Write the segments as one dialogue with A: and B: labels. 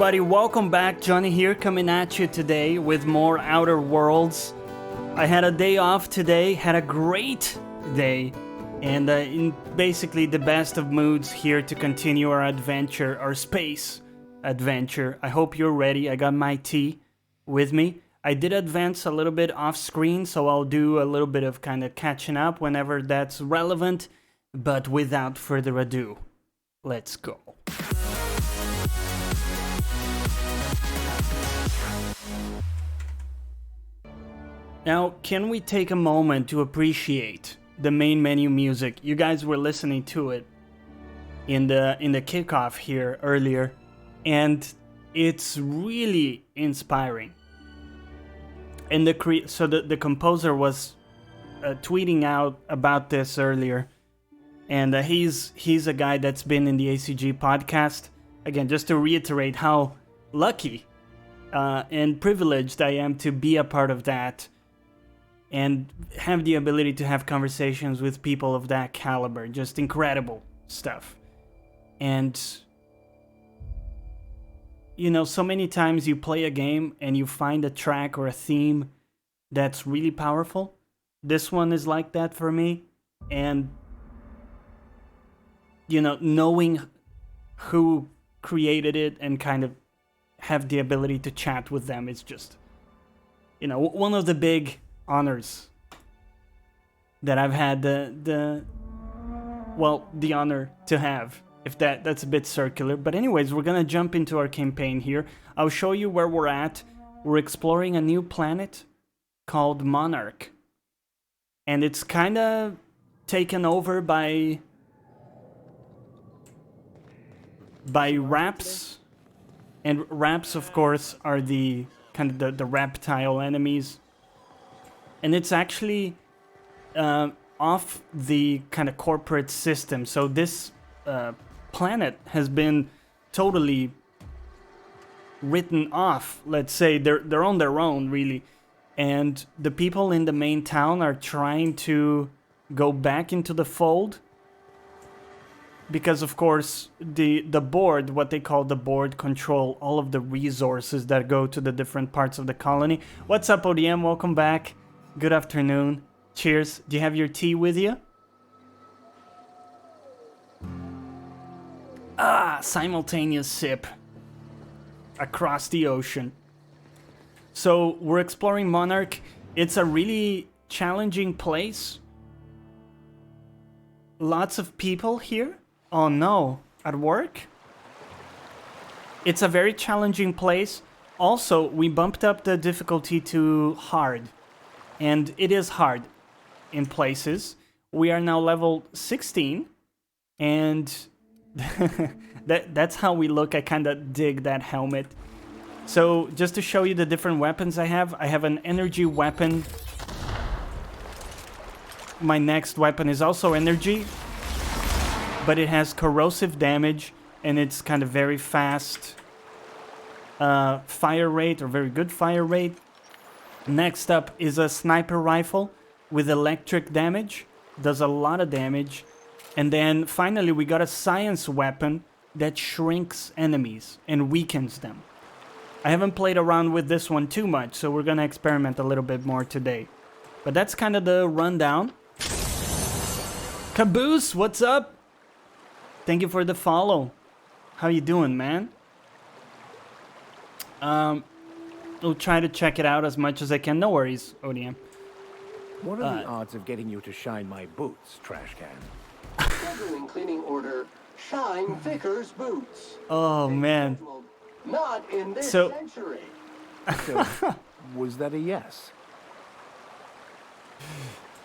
A: everybody, welcome back. Jonny here, coming at you today with more Outer Worlds. I had a day off today, had a great day, and in basically the best of moods here to continue our adventure, our space adventure. I hope you're ready. I got my tea with me. I did advance a little bit off screen, so I'll do a little bit of kind of catching up whenever that's relevant, but without further ado, let's go. Now, can we take a moment to appreciate the main menu music? You guys were listening to it in the kickoff here earlier, and it's really inspiring. And the composer was tweeting out about this earlier, and he's a guy that's been in the ACG podcast. Again, just to reiterate how lucky and privileged I am to be a part of that, and have the ability to have conversations with people of that caliber. Just incredible stuff. And, you know, so many times you play a game and you find a track or a theme that's really powerful. This one is like that for me. And, you know, knowing who created it and kind of have the ability to chat with them is just, you know, one of the big honors that I've had the honor to have, if that's a bit circular. But anyways, we're gonna jump into our campaign here. I'll show you where we're at. We're exploring a new planet called Monarch, and it's kind of taken over by raps, and raps of course are the kind of the reptile enemies. And it's actually off the kind of corporate system. So this planet has been totally written off. Let's say they're on their own, really. And the people in the main town are trying to go back into the fold. Because, of course, the board, what they call the board, control all of the resources that go to the different parts of the colony. What's up, ODM? Welcome back. Good afternoon. Cheers. Do you have your tea with you? Simultaneous sip across the ocean. So we're exploring Monarch. It's a really challenging place. Lots of people here. Oh no, at work? It's a very challenging place. Also, we bumped up the difficulty to hard. And it is hard in places. We are now level 16, and that's how we look. I kind of dig that helmet. So just to show you the different weapons I have an energy weapon. My next weapon is also energy, but it has corrosive damage, and it's kind of very fast fire rate, or very good fire rate. Next up is a sniper rifle with electric damage. Does a lot of damage. And then finally we got a science weapon that shrinks enemies and weakens them. I haven't played around with this one too much, so we're gonna experiment a little bit more today. But that's kind of the rundown. Caboose, what's up? Thank you for the follow. How you doing, man? I'll try to check it out as much as I can. No worries, ODM.
B: What are the odds of getting you to shine my boots, trash can?
C: Scheduling cleaning order. Shine Vickers boots.
A: Oh, man.
C: Not in this
A: So-
C: century.
B: So, was that a yes?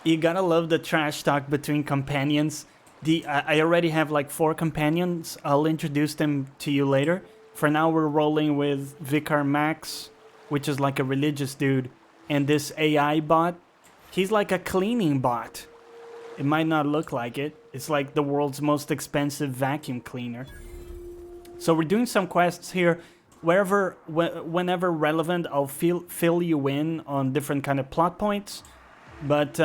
A: You gotta love the trash talk between companions. I already have like 4 companions. I'll introduce them to you later. For now, we're rolling with Vicar Max, which is like a religious dude, and this AI bot. He's like a cleaning bot. It might not look like it. It's like the world's most expensive vacuum cleaner. So we're doing some quests here. Whenever relevant, I'll fill you in on different kind of plot points. But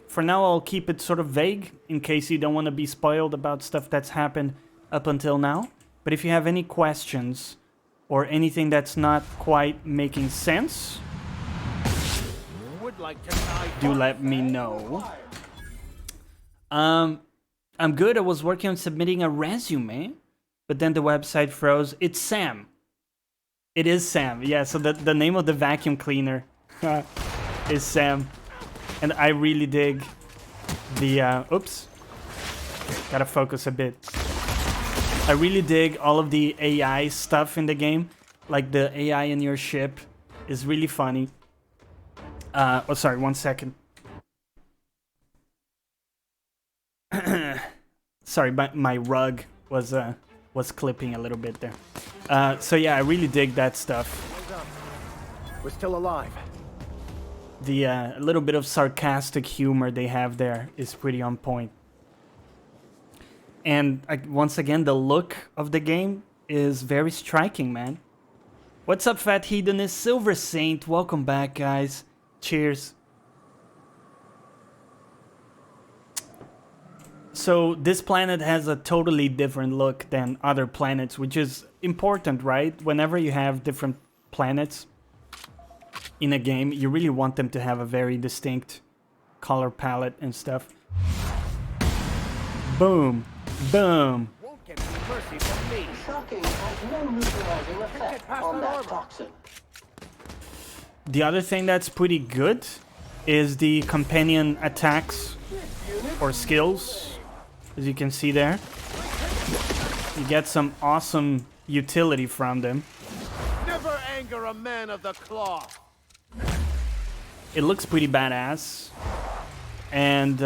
A: for now, I'll keep it sort of vague in case you don't want to be spoiled about stuff that's happened up until now. But if you have any questions, or anything that's not quite making sense,
B: Would like to die.
A: do let me know. I'm good. I was working on submitting a resume, but then the website froze. It's Sam. It is Sam. Yeah, so the name of the vacuum cleaner is Sam. And I really dig the, oops. Gotta focus a bit. I really dig all of the AI stuff in the game. Like the AI in your ship is really funny. Oh, sorry, 1 second. Sorry, my rug was clipping a little bit there. So yeah, I really dig that stuff.
B: We're still alive.
A: The little bit of sarcastic humor they have there is pretty on point. And once again, the look of the game is very striking, man. What's up, Fat Hedonist? Silver Saint, welcome back, guys. Cheers. So this planet has a totally different look than other planets, which is important, right? Whenever you have different planets in a game, you really want them to have a very distinct color palette and stuff. Boom. Boom.
B: Won't get any mercy from me.
C: Shocking has no neutralizing effect on that toxin.
A: The other thing that's pretty good is the companion attacks or skills, as you can see there. You get some awesome utility from them.
B: Never anger a man of the cloth.
A: It looks pretty badass. And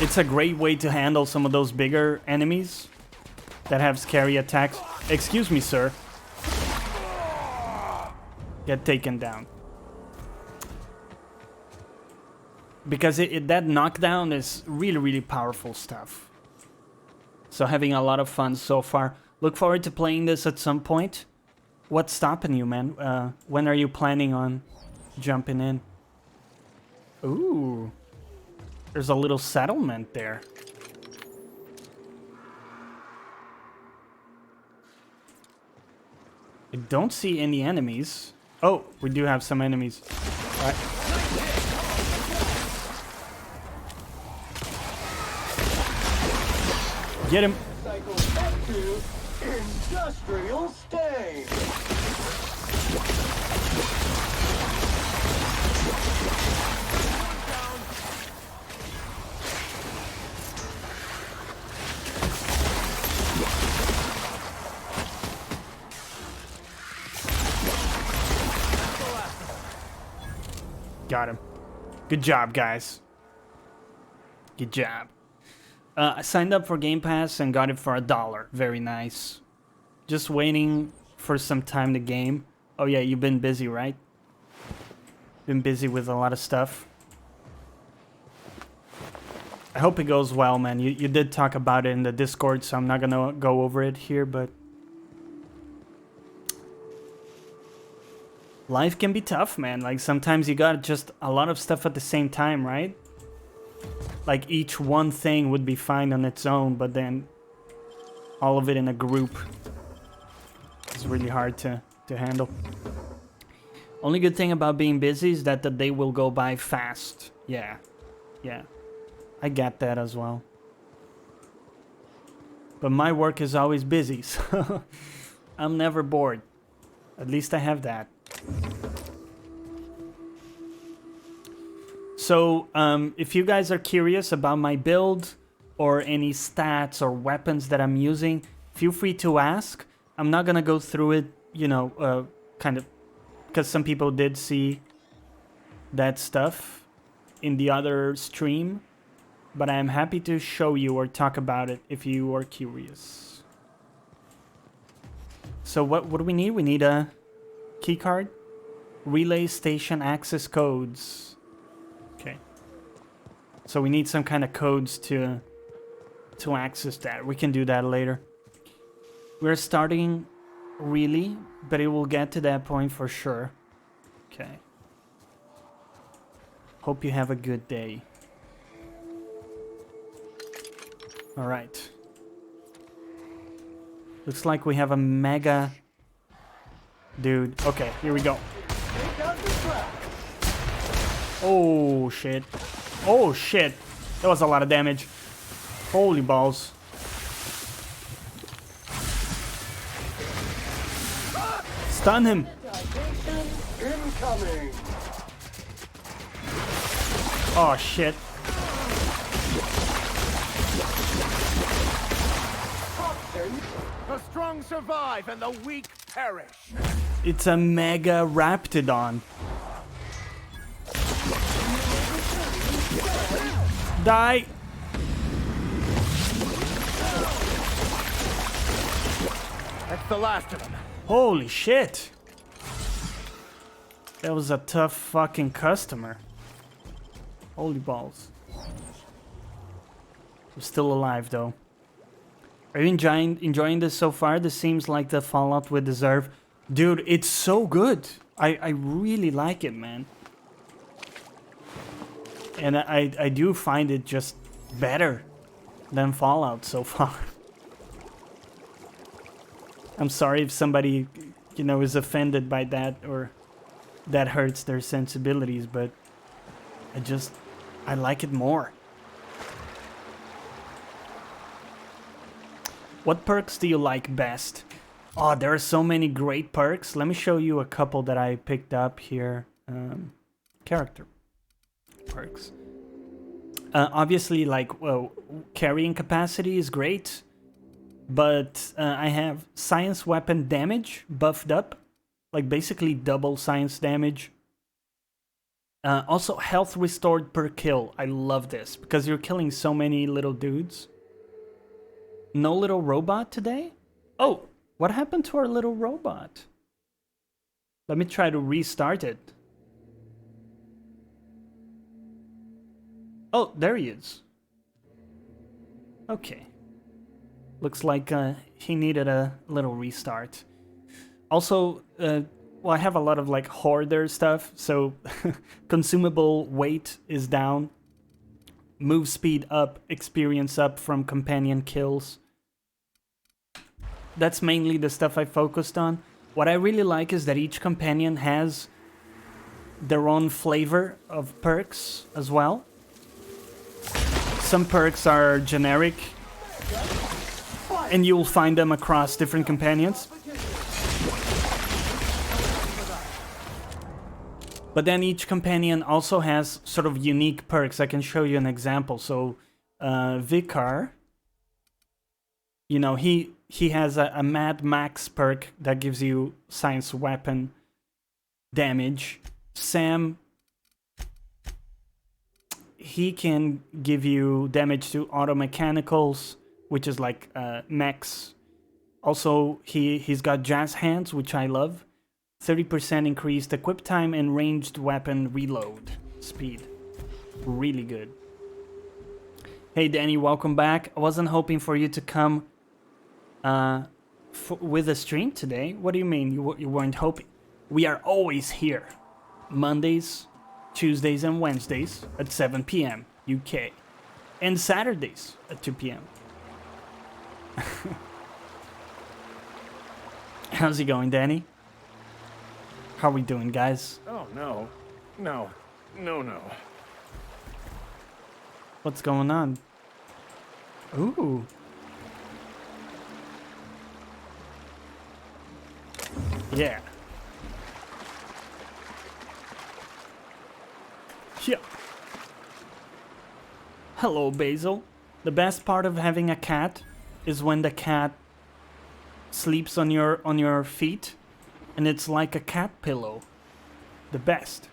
A: it's a great way to handle some of those bigger enemies that have scary attacks. Excuse me, sir. Get taken down. Because that knockdown is really, really powerful stuff. So having a lot of fun so far. Look forward to playing this at some point. What's stopping you, man? When are you planning on jumping in? Ooh. There's a little settlement there. I don't see any enemies. Oh, we do have some enemies. All right. Get him.
C: Cycle back to industrial state.
A: Got him. Good job, guys. Good job. I signed up for Game Pass and got it for $1. Very nice. Just waiting for some time to game. Oh yeah, you've been busy, right? Been busy with a lot of stuff. I hope it goes well, man. You did talk about it in the Discord, so I'm not gonna go over it here, but life can be tough, man. Like, sometimes you got just a lot of stuff at the same time, right? Like, each one thing would be fine on its own, but then all of it in a group is really hard to handle. Only good thing about being busy is that the day will go by fast. Yeah. Yeah. I get that as well. But my work is always busy, so I'm never bored. At least I have that. So, if you guys are curious about my build or any stats or weapons that I'm using, feel free to ask. I'm not gonna go through it, you know, kind of, because some people did see that stuff in the other stream, but I am happy to show you or talk about it if you are curious. So what do we need? We need a keycard, relay station access codes. Okay. So we need some kind of codes to access that. We can do that later. We're starting really, but it will get to that point for sure. Okay. Hope you have a good day. All right. Looks like we have a mega dude. Okay, here we go. Oh shit. Oh shit. That was a lot of damage. Holy balls. Stun him.
C: Incoming.
A: Oh shit.
B: The strong survive and the weak perish.
A: It's a mega Raptidon. Die.
B: That's the last of them.
A: Holy shit. That was a tough fucking customer. Holy balls. I'm still alive though. Are you enjoying this so far? This seems like the Fallout we deserve. Dude, it's so good. I really like it, man. And I do find it just better than Fallout so far. I'm sorry if somebody, you know, is offended by that or that hurts their sensibilities, but I like it more. What perks do you like best? Oh, there are so many great perks. Let me show you a couple that I picked up here. Character perks. Obviously, like, well, carrying capacity is great. But I have science weapon damage buffed up. Like, basically double science damage. Also, health restored per kill. I love this, because you're killing so many little dudes. No little robot today? Oh, what happened to our little robot? Let me try to restart it. Oh, there he is. Okay. Looks like he needed a little restart. Also, well, I have a lot of like hoarder stuff, so consumable weight is down. Move speed up, experience up from companion kills. That's mainly the stuff I focused on. What I really like is that each companion has their own flavor of perks as well. Some perks are generic, and you'll find them across different companions. But then each companion also has sort of unique perks. I can show you an example. So, Vicar, you know, he has a Mad Max perk that gives you science weapon damage. Sam, he can give you damage to auto mechanicals, which is like mechs. Also, he's got jazz hands, which I love. 30% increased equip time and ranged weapon reload speed. Really good. Hey Danny, welcome back. I wasn't hoping for you to come with a stream today. What do you mean you weren't hoping? We are always here. Mondays, Tuesdays and Wednesdays at 7 p.m. UK. And Saturdays at 2 p.m. How's it going, Danny? How we doing, guys?
B: Oh, no. No. No, no.
A: What's going on? Ooh. Yeah. Yeah. Hello, Basil. The best part of having a cat is when the cat sleeps on your feet, and it's like a cat pillow. The best.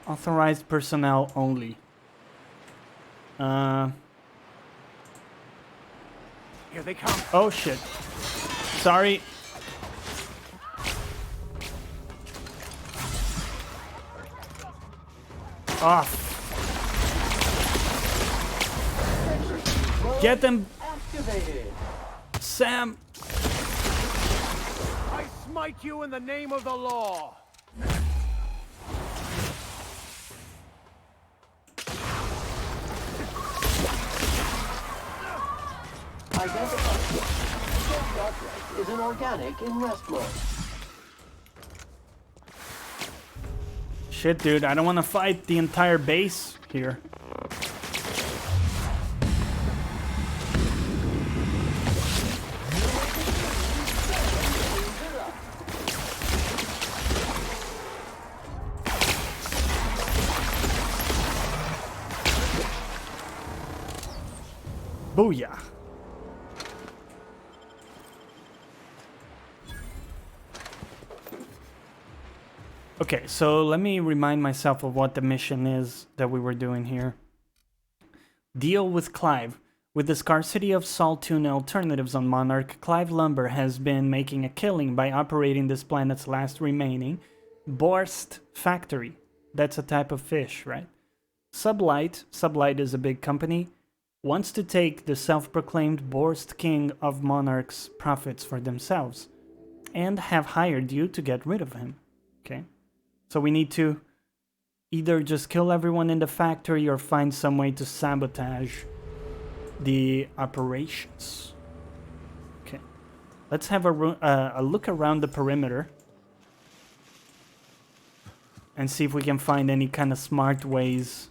A: Authorized personnel only.
B: Here they come.
A: Oh shit. Sorry. Off. Get them.
C: Activated.
A: Sam.
B: I smite you in the name of the law.
C: Identify. is an organic in rest mode.
A: Shit, dude, I don't want to fight the entire base here. Booyah. Okay, so let me remind myself of what the mission is that we were doing here. Deal with Clive. With the scarcity of salt tuna alternatives on Monarch, Clive Lumber has been making a killing by operating this planet's last remaining Borst factory. That's a type of fish, right? Sublight is a big company, wants to take the self-proclaimed Borst King of Monarch's profits for themselves, and have hired you to get rid of him. Okay? So we need to either just kill everyone in the factory or find some way to sabotage the operations. Okay. Let's have a look around the perimeter and see if we can find any kind of smart ways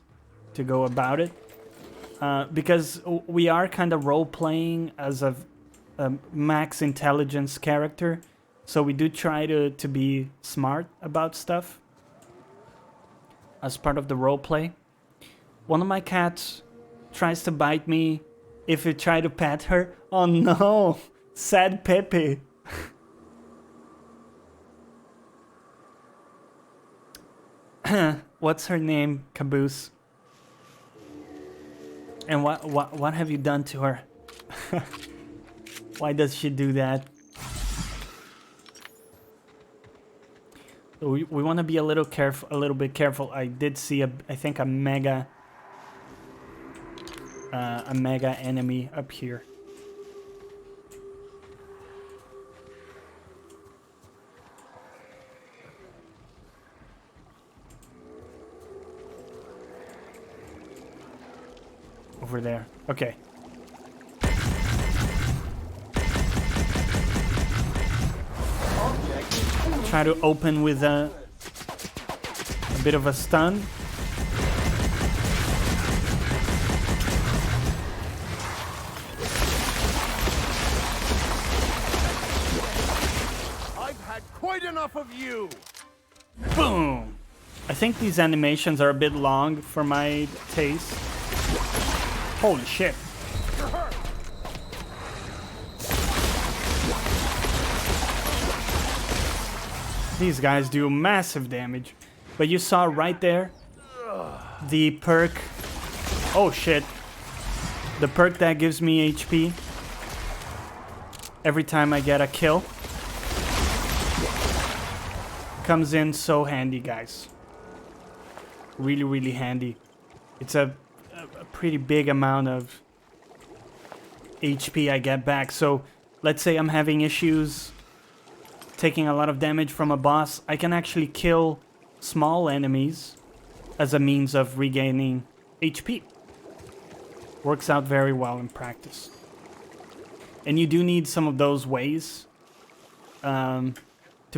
A: to go about it. Because we are kind of role-playing as a max intelligence character, so we do try to be smart about stuff as part of the roleplay. One of my cats tries to bite me if you try to pet her. Oh no! Sad Pepe. What's her name, Caboose? And what have you done to her? Why does she do that? We want to be a little bit careful. I did see I think a mega enemy up here. Over there. Okay. Try to open with a bit of a stun.
B: I've had quite enough of you.
A: Boom! I think these animations are a bit long for my taste. Holy shit. These guys do massive damage. But you saw right there the perk. Oh shit. The perk that gives me HP every time I get a kill comes in so handy, guys. Really, really handy. It's a pretty big amount of HP I get back. So let's say I'm having issues taking a lot of damage from a boss, I can actually kill small enemies as a means of regaining HP. Works out very well in practice. And you do need some of those ways to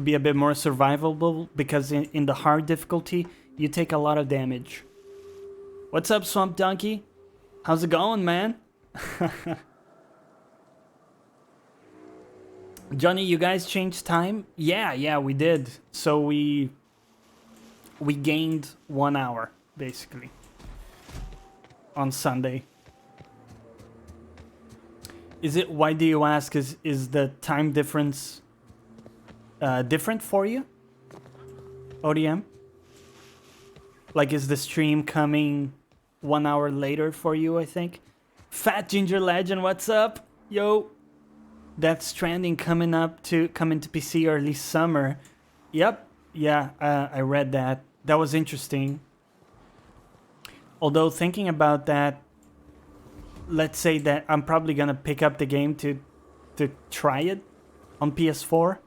A: be a bit more survivable, because in the hard difficulty, you take a lot of damage. What's up, Swamp Donkey? How's it going, man? Jonny, you guys changed time? Yeah, we did. So we gained 1 hour, basically, on Sunday. Is it, why do you ask, is the time difference different for you, ODM? Like, is the stream coming 1 hour later for you, I think? Fat Ginger Legend, what's up? Yo! Death Stranding coming to PC early summer. Yep, yeah, I read that. That was interesting. Although thinking about that, let's say that I'm probably gonna pick up the game to try it on PS4.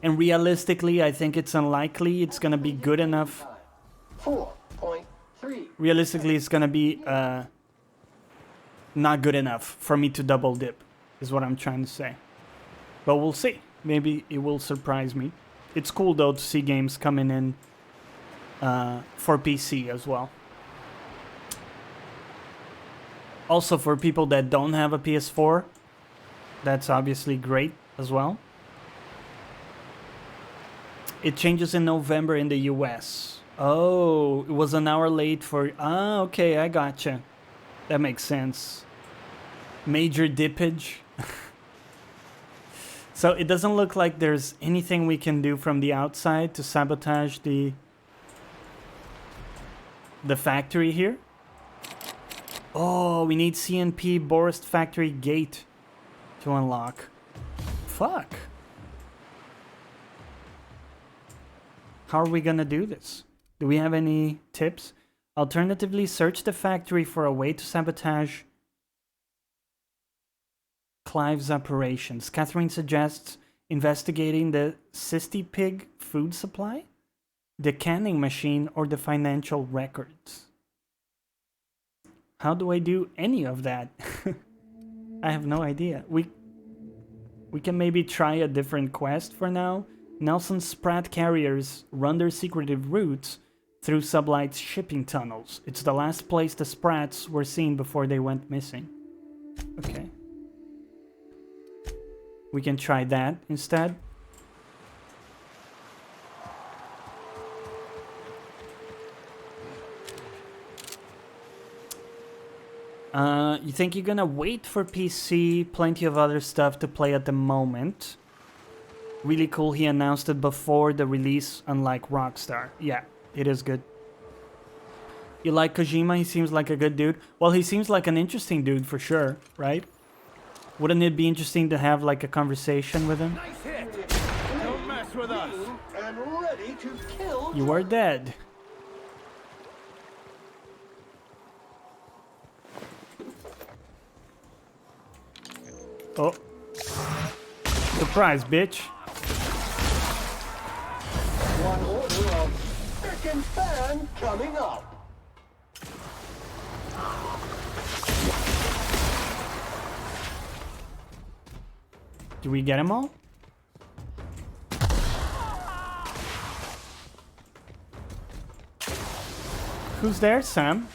A: And realistically, I think it's unlikely it's gonna be good enough.
C: 4.3.
A: Realistically, it's gonna be not good enough for me to double dip, is what I'm trying to say. But we'll see. Maybe it will surprise me. It's cool though to see games coming in for PC as well. Also for people that don't have a PS4, that's obviously great as well. It changes in November in the US. Oh, it was an hour late for... Ah, okay, I gotcha. That makes sense. Major dippage. So it doesn't look like there's anything we can do from the outside to sabotage the factory here. Oh, we need CNP Borst Factory Gate to unlock. Fuck. How are we gonna do this? Do we have any tips? Alternatively, search the factory for a way to sabotage Clive's operations. Catherine suggests investigating the Cysty Pig food supply, the canning machine, or the financial records. How do I do any of that? I have no idea. We can maybe try a different quest for now. Nelson's Sprat carriers run their secretive routes through Sublight's shipping tunnels. It's the last place the Sprats were seen before they went missing. Okay. We can try that instead. You think you're gonna wait for PC? Plenty of other stuff to play at the moment. Really cool, he announced it before the release, unlike Rockstar. Yeah, it is good. You like Kojima? He seems like a good dude. Well, he seems like an interesting dude for sure, right? Wouldn't it be interesting to have like a conversation with him?
B: Nice hit. Don't mess with us.
C: And ready to kill.
A: You are dead. Oh. Surprise, bitch.
C: One order of frickin' fan coming up.
A: Do we get them all? Who's there, Sam?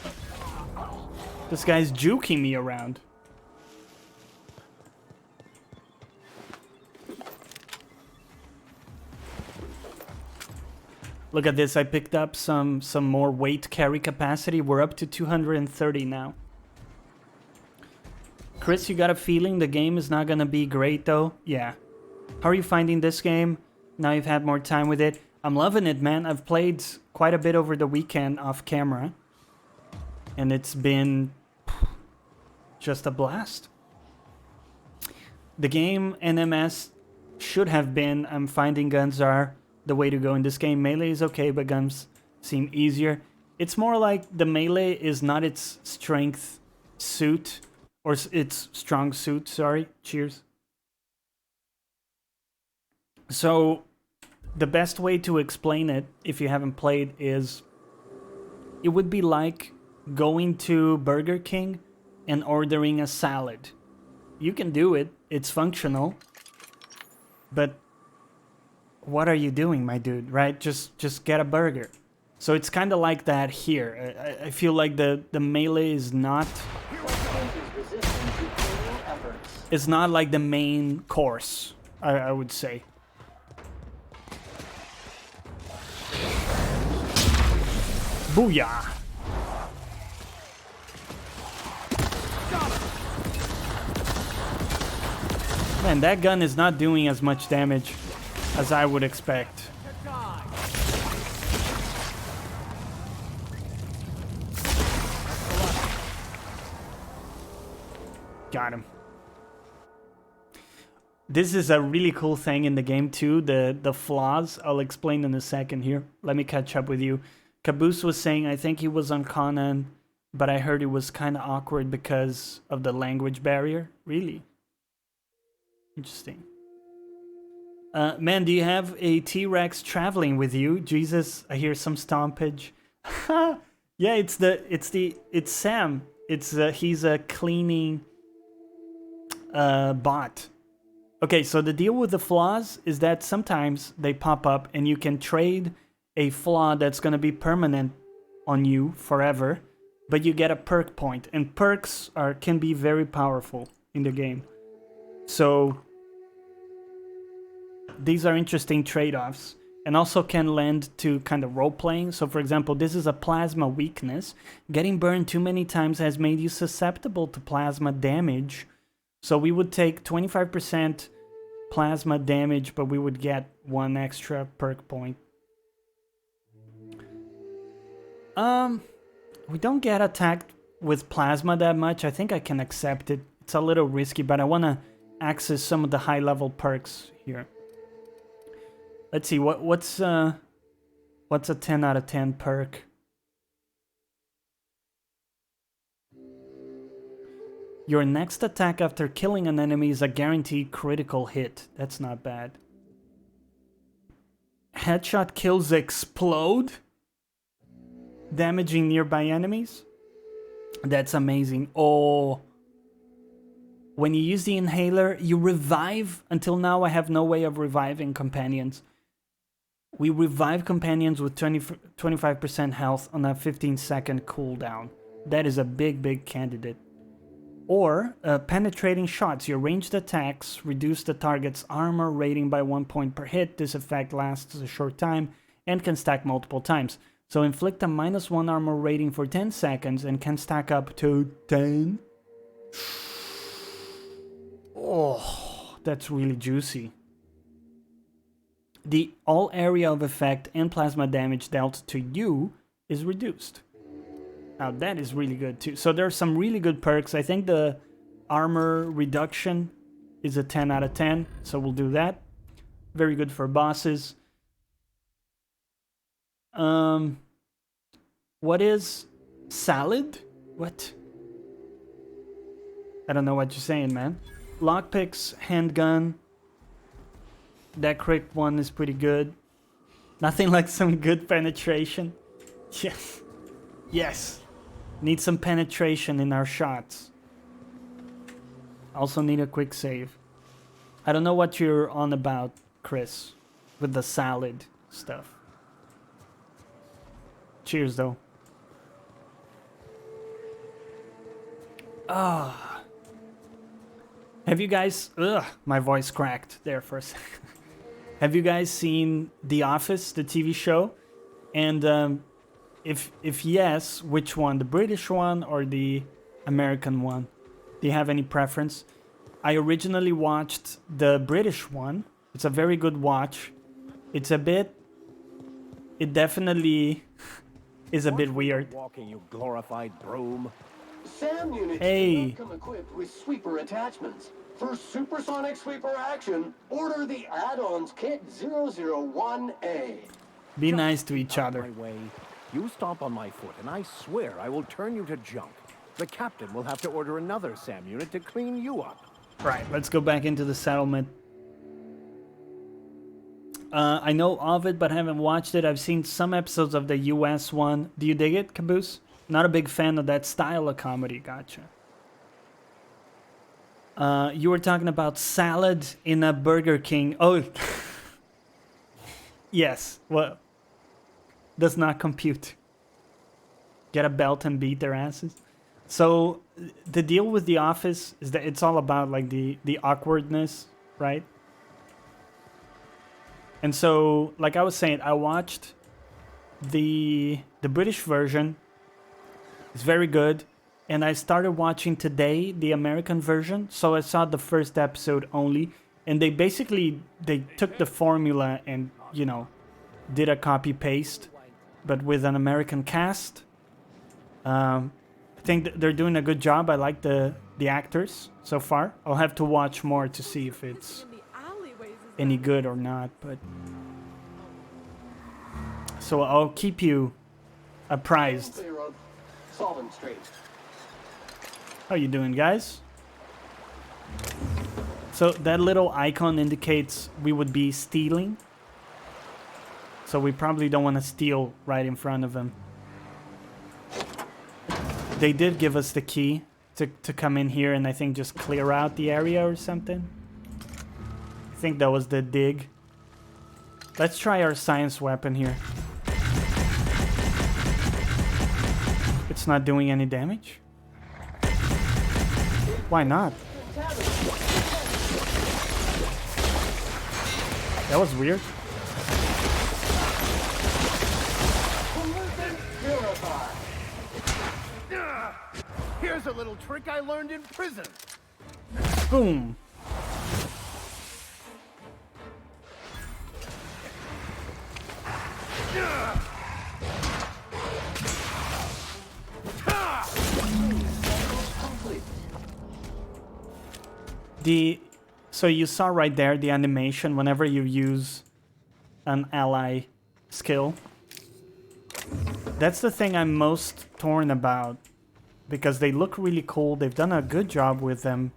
A: This guy's juking me around. Look at this, I picked up some more weight carry capacity. We're up to 230 now. Chris, you got a feeling the game is not gonna be great though? Yeah. How are you finding this game? Now you've had more time with it. I'm loving it, man. I've played quite a bit over the weekend off camera. And it's been just a blast. The game NMS should have been, I'm finding guns are the way to go in this game. Melee is okay, but guns seem easier. It's more like the melee is not its strength suit, or its strong suit, sorry. Cheers. So, the best way to explain it, if you haven't played, is it would be like going to Burger King and ordering a salad. You can do it, it's functional, but what are you doing, my dude, right? Just get a burger. So it's kind of like that here. I feel like the melee is not... It's not like the main course, I would say. Booyah! Man, that gun is not doing as much damage as I would expect. Got him. This is a really cool thing in the game too, the flaws. I'll explain in a second here. Let me catch up with you. Caboose was saying, I think he was on Conan, but I heard it was kind of awkward because of the language barrier. Really? Interesting. Man, do you have a T-Rex traveling with you? Jesus, I hear some stompage. Yeah, it's Sam. He's a cleaning bot. Okay, so the deal with the flaws is that sometimes they pop up and you can trade a flaw that's going to be permanent on you forever, but you get a perk point, and perks can be very powerful in the game. So these are interesting trade-offs, and also can lend to kind of role-playing. So for example, this is a plasma weakness. Getting burned too many times has made you susceptible to plasma damage. So we would take 25% plasma damage, but we would get 1 extra perk point. We don't get attacked with plasma that much. I think I can accept it. It's a little risky, but I want to access some of the high-level perks here. Let's see, what's a 10 out of 10 perk? Your next attack after killing an enemy is a guaranteed critical hit. That's not bad. Headshot kills explode, damaging nearby enemies. That's amazing. Oh. When you use the inhaler, you revive. Until now, I have no way of reviving companions. We revive companions with 25% health on a 15-second cooldown. That is a big candidate. Or penetrating shots. Your ranged attacks reduce the target's armor rating by 1 point per hit. This effect lasts a short time and can stack multiple times. So inflict a -1 armor rating for 10 seconds and can stack up to 10. Oh, that's really juicy. The all area of effect and plasma damage dealt to you is reduced. Now that is really good too. So there are some really good perks. I think the armor reduction is a 10 out of 10. So we'll do that. Very good for bosses. What is salad? What? I don't know what you're saying, man. Lockpicks, handgun. That crit one is pretty good. Nothing like some good penetration. Yes. Yes. Need some penetration in our shots. Also need a quick save. I don't know what you're on about, Chris, with the salad stuff. Cheers, though. Ah. Have you guys... Ugh, my voice cracked there for a second. Have you guys seen The Office, the TV show? And if yes, which one? The British one or the American one? Do you have any preference? I originally watched the British one. It's a very good watch. It's a bit... It definitely is a bit weird.
B: Walking, you glorified broom.
C: SAM units
A: Hey.
C: do not come equipped with sweeper attachments. For supersonic sweeper action, order the add-ons kit 001A.
A: Be nice to each
B: Out
A: other.
B: my way. You stomp on my foot, and I swear I will turn you to junk. The captain will have to order another SAM unit to clean you up.
A: Right, let's go back into the settlement. I know of it, but haven't watched it. I've seen some episodes of the US one. Do you dig it, Caboose? Not a big fan of that style of comedy. Gotcha. You were talking about salad in a Burger King. Oh, yes. Well, does not compute. Get a belt and beat their asses. So the deal with The Office is that it's all about like the awkwardness, right? And so, like I was saying, I watched the British version. It's very good. And I started watching today the American version. So I saw the first episode only. And they took the formula and, you know, did a copy-paste. But with an American cast. I think they're doing a good job. I like the actors so far. I'll have to watch more to see if it's any good or not. But so I'll keep you apprised.
C: Clear of Solvent Street.
A: How you doing, guys? So that little icon indicates we would be stealing. So we probably don't want to steal right in front of him. They did give us the key to come in here and I think just clear out the area or something. think that was the dig. Let's try our science weapon here. It's not doing any damage? Why not? That was weird.
B: Here's a little trick I learned in prison.
A: Boom. So you saw right there the animation whenever you use an ally skill. That's the thing I'm most torn about, because they look really cool. They've done a good job with them,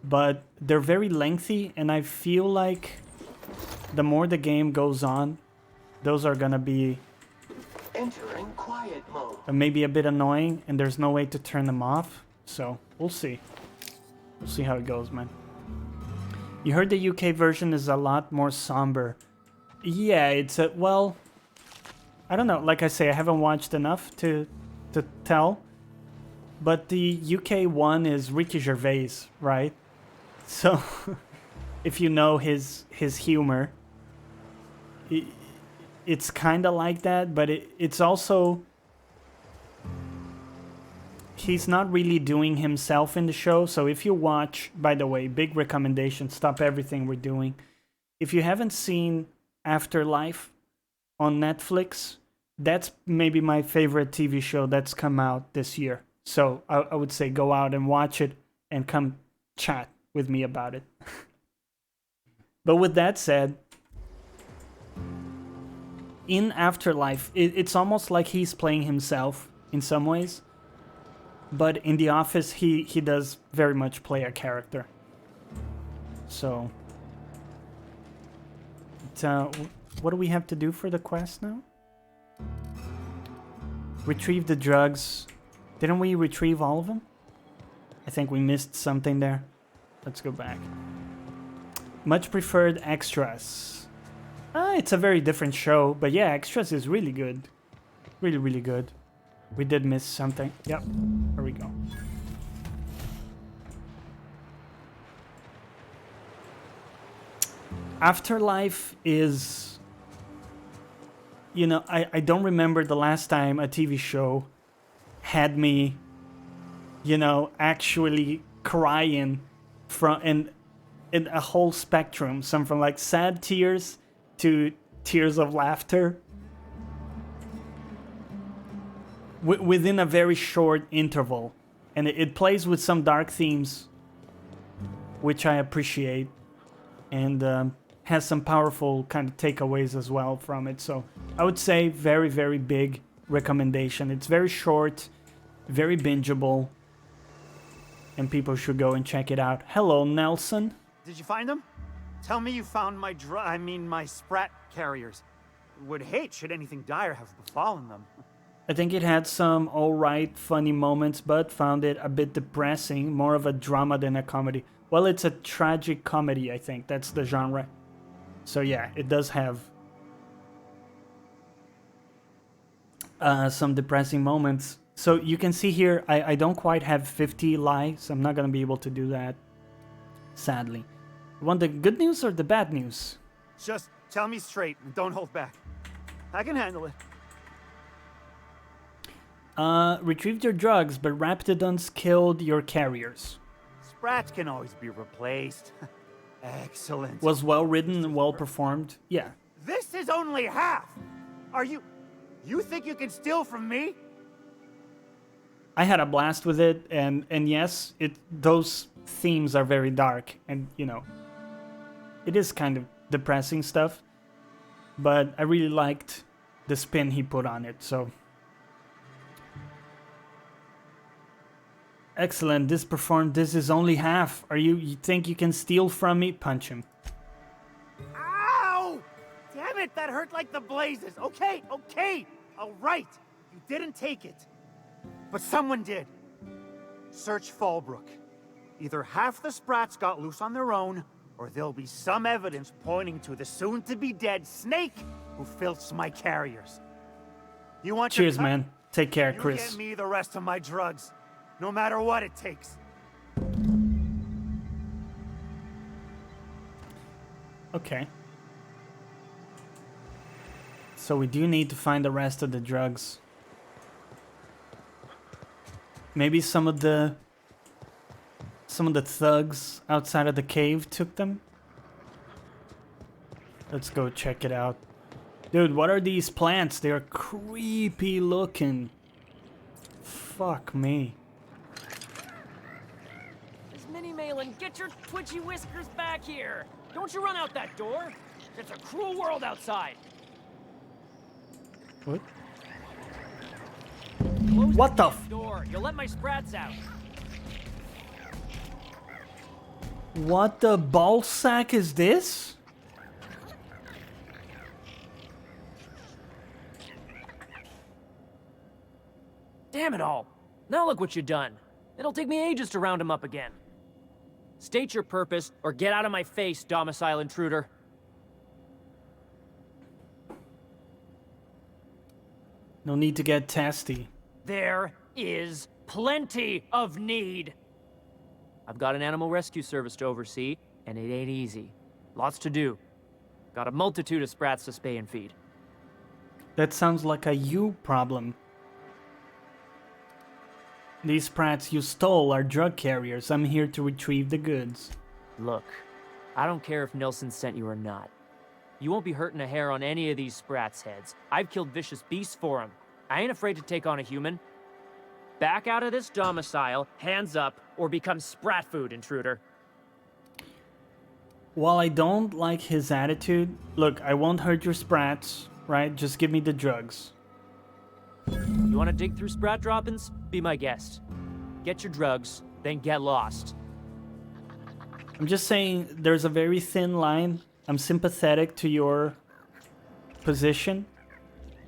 A: but they're very lengthy, and I feel like the more the game goes on, those are gonna be
C: Entering quiet mode.
A: maybe a bit annoying, and there's no way to turn them off. So we'll see. We'll see how it goes, man. You heard the UK version is a lot more somber. Yeah, it's a, well, I don't know. Like I say, I haven't watched enough to tell. But the UK one is Ricky Gervais, right? So if you know his humor, it's kind of like that, but it's also, he's not really doing himself in the show. So if you watch, by the way, big recommendation, stop everything we're doing. If you haven't seen Afterlife on Netflix, that's maybe my favorite TV show that's come out this year. So I would say go out and watch it and come chat with me about it. But with that said, in Afterlife, it's almost like he's playing himself in some ways. But in The Office, he does very much play a character. So, what do we have to do for the quest now? Retrieve the drugs. Didn't we retrieve all of them? I think we missed something there. Let's go back. Much preferred extras. It's a very different show, but yeah, extras is really good. Really, really good. We did miss something. Yep, there we go. Afterlife is... You know, I don't remember the last time a TV show had me, you know, actually crying from in a whole spectrum. Some from like sad tears to tears of laughter. Within a very short interval. And it plays with some dark themes, which I appreciate. And has some powerful kind of takeaways as well from it. So I would say very, very big recommendation. It's very short, very bingeable, and people should go and check it out. Hello, Nelson.
D: Did you find them? Tell me you found my sprat carriers. Would hate should anything dire have befallen them.
A: I think it had some alright funny moments, but found it a bit depressing, more of a drama than a comedy. Well, it's a tragic comedy, I think. That's the genre. So yeah, it does have some depressing moments. So you can see here, I don't quite have 50 lives. I'm not going to be able to do that, sadly. You want the good news or the bad news?
D: Just tell me straight and don't hold back. I can handle it.
A: Retrieved your drugs, but Raptidons killed your carriers.
D: Sprats can always be replaced. Excellent.
A: Was well written and well performed. Yeah.
D: This is only half. Are you think you can steal from me?
A: I had a blast with it, and yes, those themes are very dark, and you know, it is kind of depressing stuff, but I really liked the spin he put on it, so. Excellent, this is only half. You think you can steal from me? Punch him.
D: Ow! Damn it, that hurt like the blazes. Okay, all right. You didn't take it. But someone did. Search Fallbrook. Either half the sprats got loose on their own, or there'll be some evidence pointing to the soon-to-be-dead snake who filched my carriers. You want your
A: Cheers,
D: cut?
A: man. Take care,
D: You
A: Chris.
D: get me the rest of my drugs, no matter what it takes.
A: Okay. So we do need to find the rest of the drugs. Maybe some of the thugs outside of the cave took them. Let's go check it out. Dude, what are these plants? They're creepy looking. Fuck me.
E: Miss Minnie Malin, get your twitchy whiskers back here! Don't you run out that door! It's a cruel world outside!
A: What?
E: Close
A: What the
E: damn door! You'll let my sprats out!
A: What the ball sack is this?
E: Damn it all! Now look what you've done! It'll take me ages to round him up again. State your purpose, or get out of my face, domicile intruder.
A: No need to get testy.
E: There is plenty of need. I've got an animal rescue service to oversee, and it ain't easy. Lots to do. Got a multitude of sprats to spay and feed.
A: That sounds like a you problem. These sprats you stole are drug carriers. I'm here to retrieve the goods.
E: Look, I don't care if Nelson sent you or not. You won't be hurting a hair on any of these sprats' heads. I've killed vicious beasts for them. I ain't afraid to take on a human. Back out of this domicile, hands up, or become sprat food, intruder.
A: While I don't like his attitude, look, I won't hurt your sprats, right? Just give me the drugs.
E: You want to dig through sprat droppings? Be my guest. Get your drugs, then get lost.
A: I'm just saying there's a very thin line. I'm sympathetic to your position,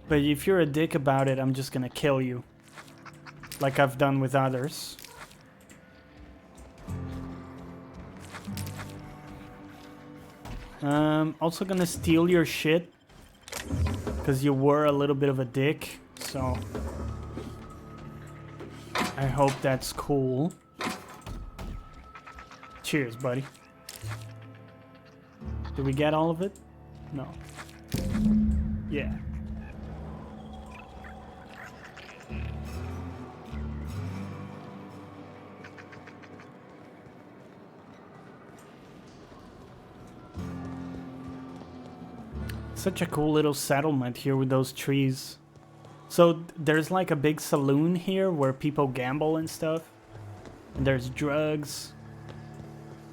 A: but if you're a dick about it, I'm just gonna kill you. Like I've done with others. Also gonna steal your shit, because you were a little bit of a dick, so I hope that's cool. Cheers, buddy. Did we get all of it? No. Yeah. Such a cool little settlement here with those trees. So there's like a big saloon here where people gamble and stuff. And there's drugs.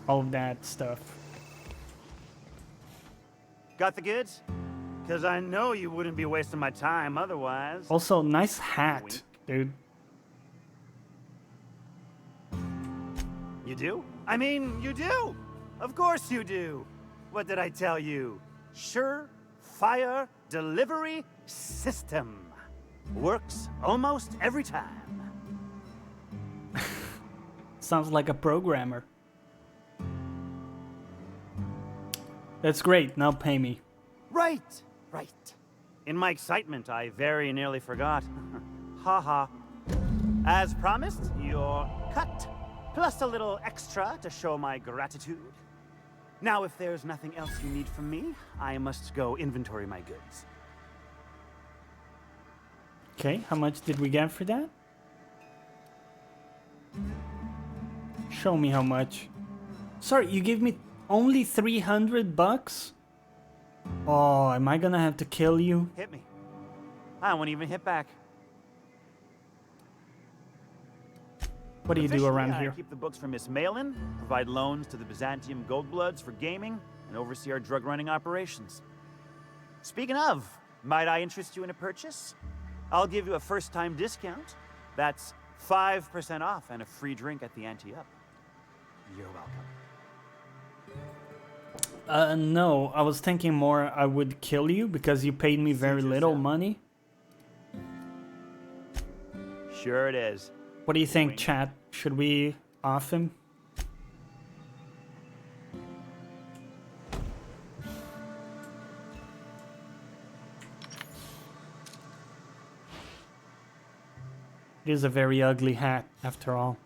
A: All of that stuff.
D: Got the goods? Because I know you wouldn't be wasting my time otherwise.
A: Also, nice hat, dude.
D: You do? I mean, you do! Of course you do! What did I tell you? Surefire delivery system. Works almost every time.
A: Sounds like a programmer. That's great, now pay me.
D: Right. In my excitement, I very nearly forgot. Haha. As promised, your cut, plus a little extra to show my gratitude. Now, if there's nothing else you need from me, I must go inventory my goods.
A: Okay, how much did we get for that? Show me how much. Sorry, you gave me only 300 bucks? Oh, am I gonna have to kill you?
D: Hit me. I won't even hit back.
A: What do you do
D: Officially,
A: around
D: I
A: here?
D: keep the books for Miss Malin, provide loans to the Byzantium Goldbloods for gaming, and oversee our drug running operations. Speaking of, might I interest you in a purchase? I'll give you a first-time discount. That's 5% off and a free drink at the ante up. You're welcome.
A: No, I was thinking more I would kill you because you paid me very little money.
D: Sure it is.
A: What do you think, chat? Should we off him? It is a very ugly hat, after all.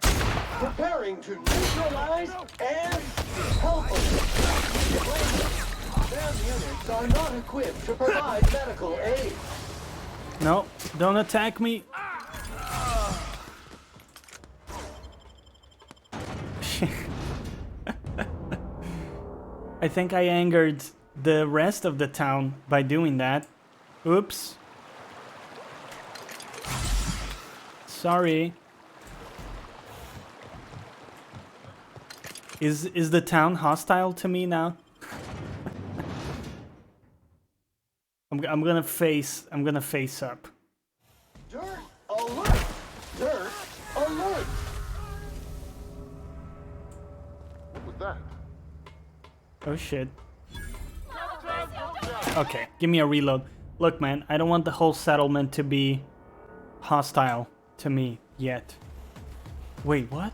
C: Preparing to neutralize and help them. Their units are not equipped to provide medical aid.
A: No, don't attack me. I think I angered the rest of the town by doing that. Oops. Sorry. Is the town hostile to me now? I'm gonna face up.
C: Dirt alert! Dirt alert!
F: What was that?
A: Oh shit. Okay, give me a reload. Look, man, I don't want the whole settlement to be hostile to me yet. Wait, what?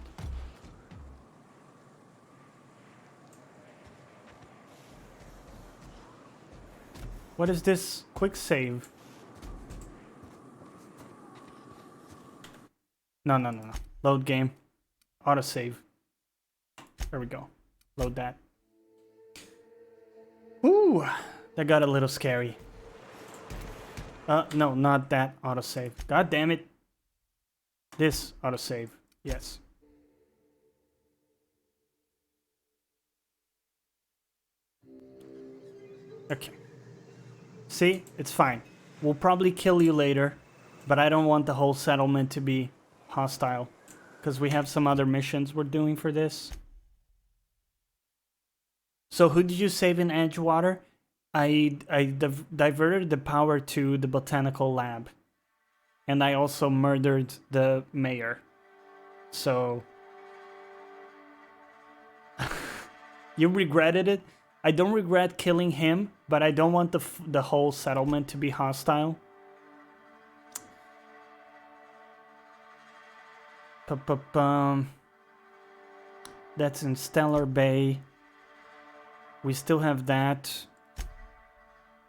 A: What is this quick save? No. Load game. Autosave. There we go. Load that. Ooh, that got a little scary. No, not that autosave. God damn it. This autosave. Yes. Okay. See? It's fine. We'll probably kill you later, but I don't want the whole settlement to be hostile, because we have some other missions we're doing for this. So who did you save in Edgewater? I diverted the power to the botanical lab. And I also murdered the mayor. So... You regretted it? I don't regret killing him, but I don't want the whole settlement to be hostile. That's in Stellar Bay. We still have that.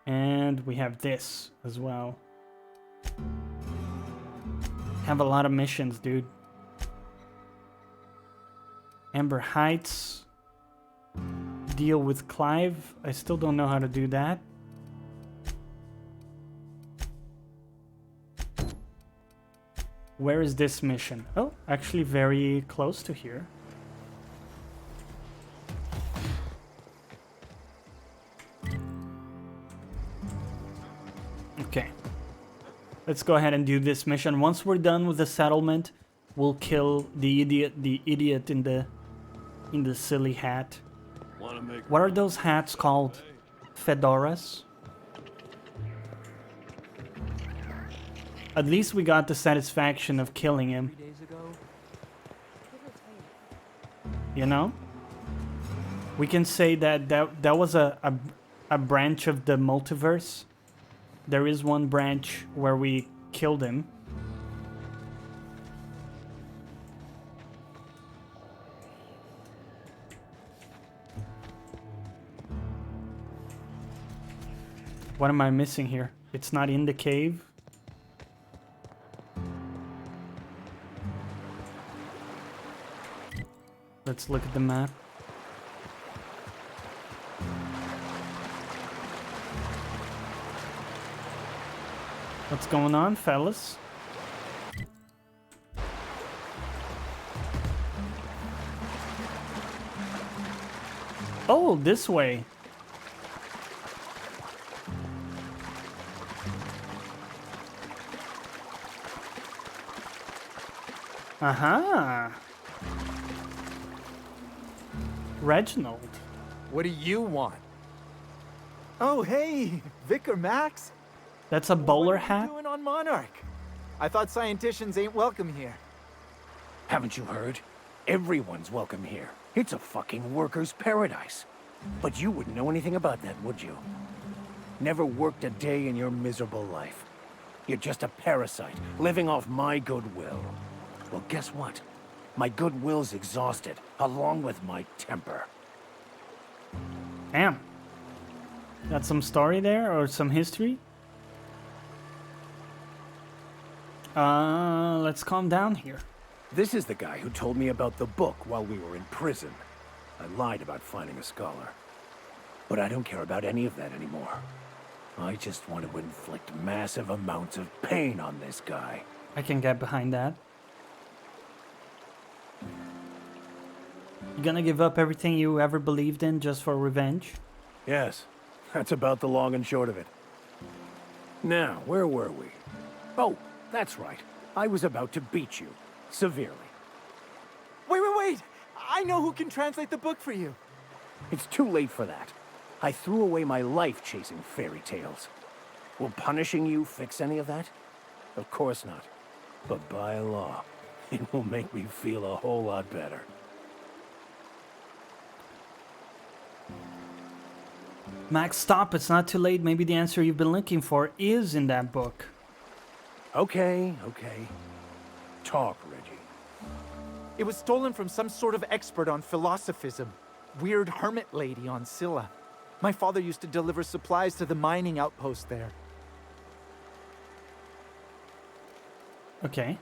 A: And we have this as well. Have a lot of missions, dude. Ember Heights. Deal with Clive. I still don't know how to do that. Where is this mission? Oh, actually very close to here. Okay. Let's go ahead and do this mission. Once we're done with the settlement, we'll kill the idiot in the silly hat. What are those hats called? Fedoras? At least we got the satisfaction of killing him. You know? We can say that was a branch of the multiverse. There is one branch where we killed him. What am I missing here? It's not in the cave. Let's look at the map. What's going on, fellas? Oh, this way. Aha. Reginald.
G: What do you want? Oh, hey, Vicar Max.
A: That's a bowler
G: What are
A: hat?
G: you doing on Monarch? I thought scienticians ain't welcome here.
B: Haven't you heard? Everyone's welcome here. It's a fucking worker's paradise. But you wouldn't know anything about that, would you? Never worked a day in your miserable life. You're just a parasite, living off my goodwill. Well, guess what? My goodwill's exhausted, along with my temper.
A: Damn. Got some story there or some history? Let's calm down here.
B: This is the guy who told me about the book while we were in prison. I lied about finding a scholar. But I don't care about any of that anymore. I just want to inflict massive amounts of pain on this guy.
A: I can get behind that. You gonna give up everything you ever believed in just for revenge?
B: Yes, that's about the long and short of it. Now, where were we? Oh, that's right. I was about to beat you. Severely.
G: Wait! I know who can translate the book for you.
B: It's too late for that. I threw away my life chasing fairy tales. Will punishing you fix any of that? Of course not. But by law, it will make me feel a whole lot better.
A: Max, stop. It's not too late. Maybe the answer you've been looking for is in that book.
B: Okay. Talk, Reggie.
G: It was stolen from some sort of expert on philosophism. Weird hermit lady on Scylla. My father used to deliver supplies to the mining outpost there.
A: Okay.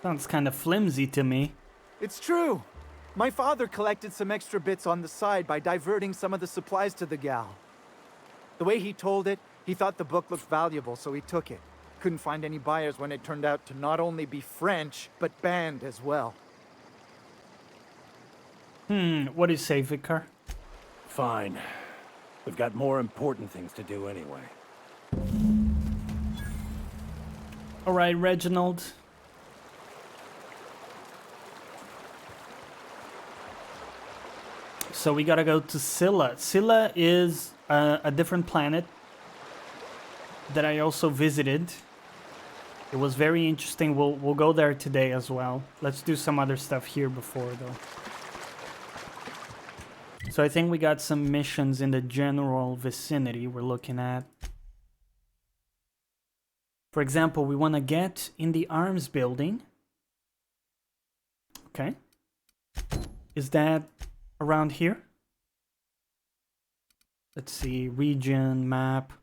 A: Sounds kind of flimsy to me.
G: It's true. My father collected some extra bits on the side by diverting some of the supplies to the gal. The way he told it, he thought the book looked valuable, so he took it. Couldn't find any buyers when it turned out to not only be French, but banned as well.
A: What do you say, Vicar?
B: Fine. We've got more important things to do anyway.
A: Alright, Reginald. So we gotta go to Scylla. Scylla is a different planet that I also visited. It was very interesting. We'll go there today as well. Let's do some other stuff here before though. So I think we got some missions in the general vicinity we're looking at. For example, we want to get in the arms building. Okay. Is that around here? Let's see, region, map.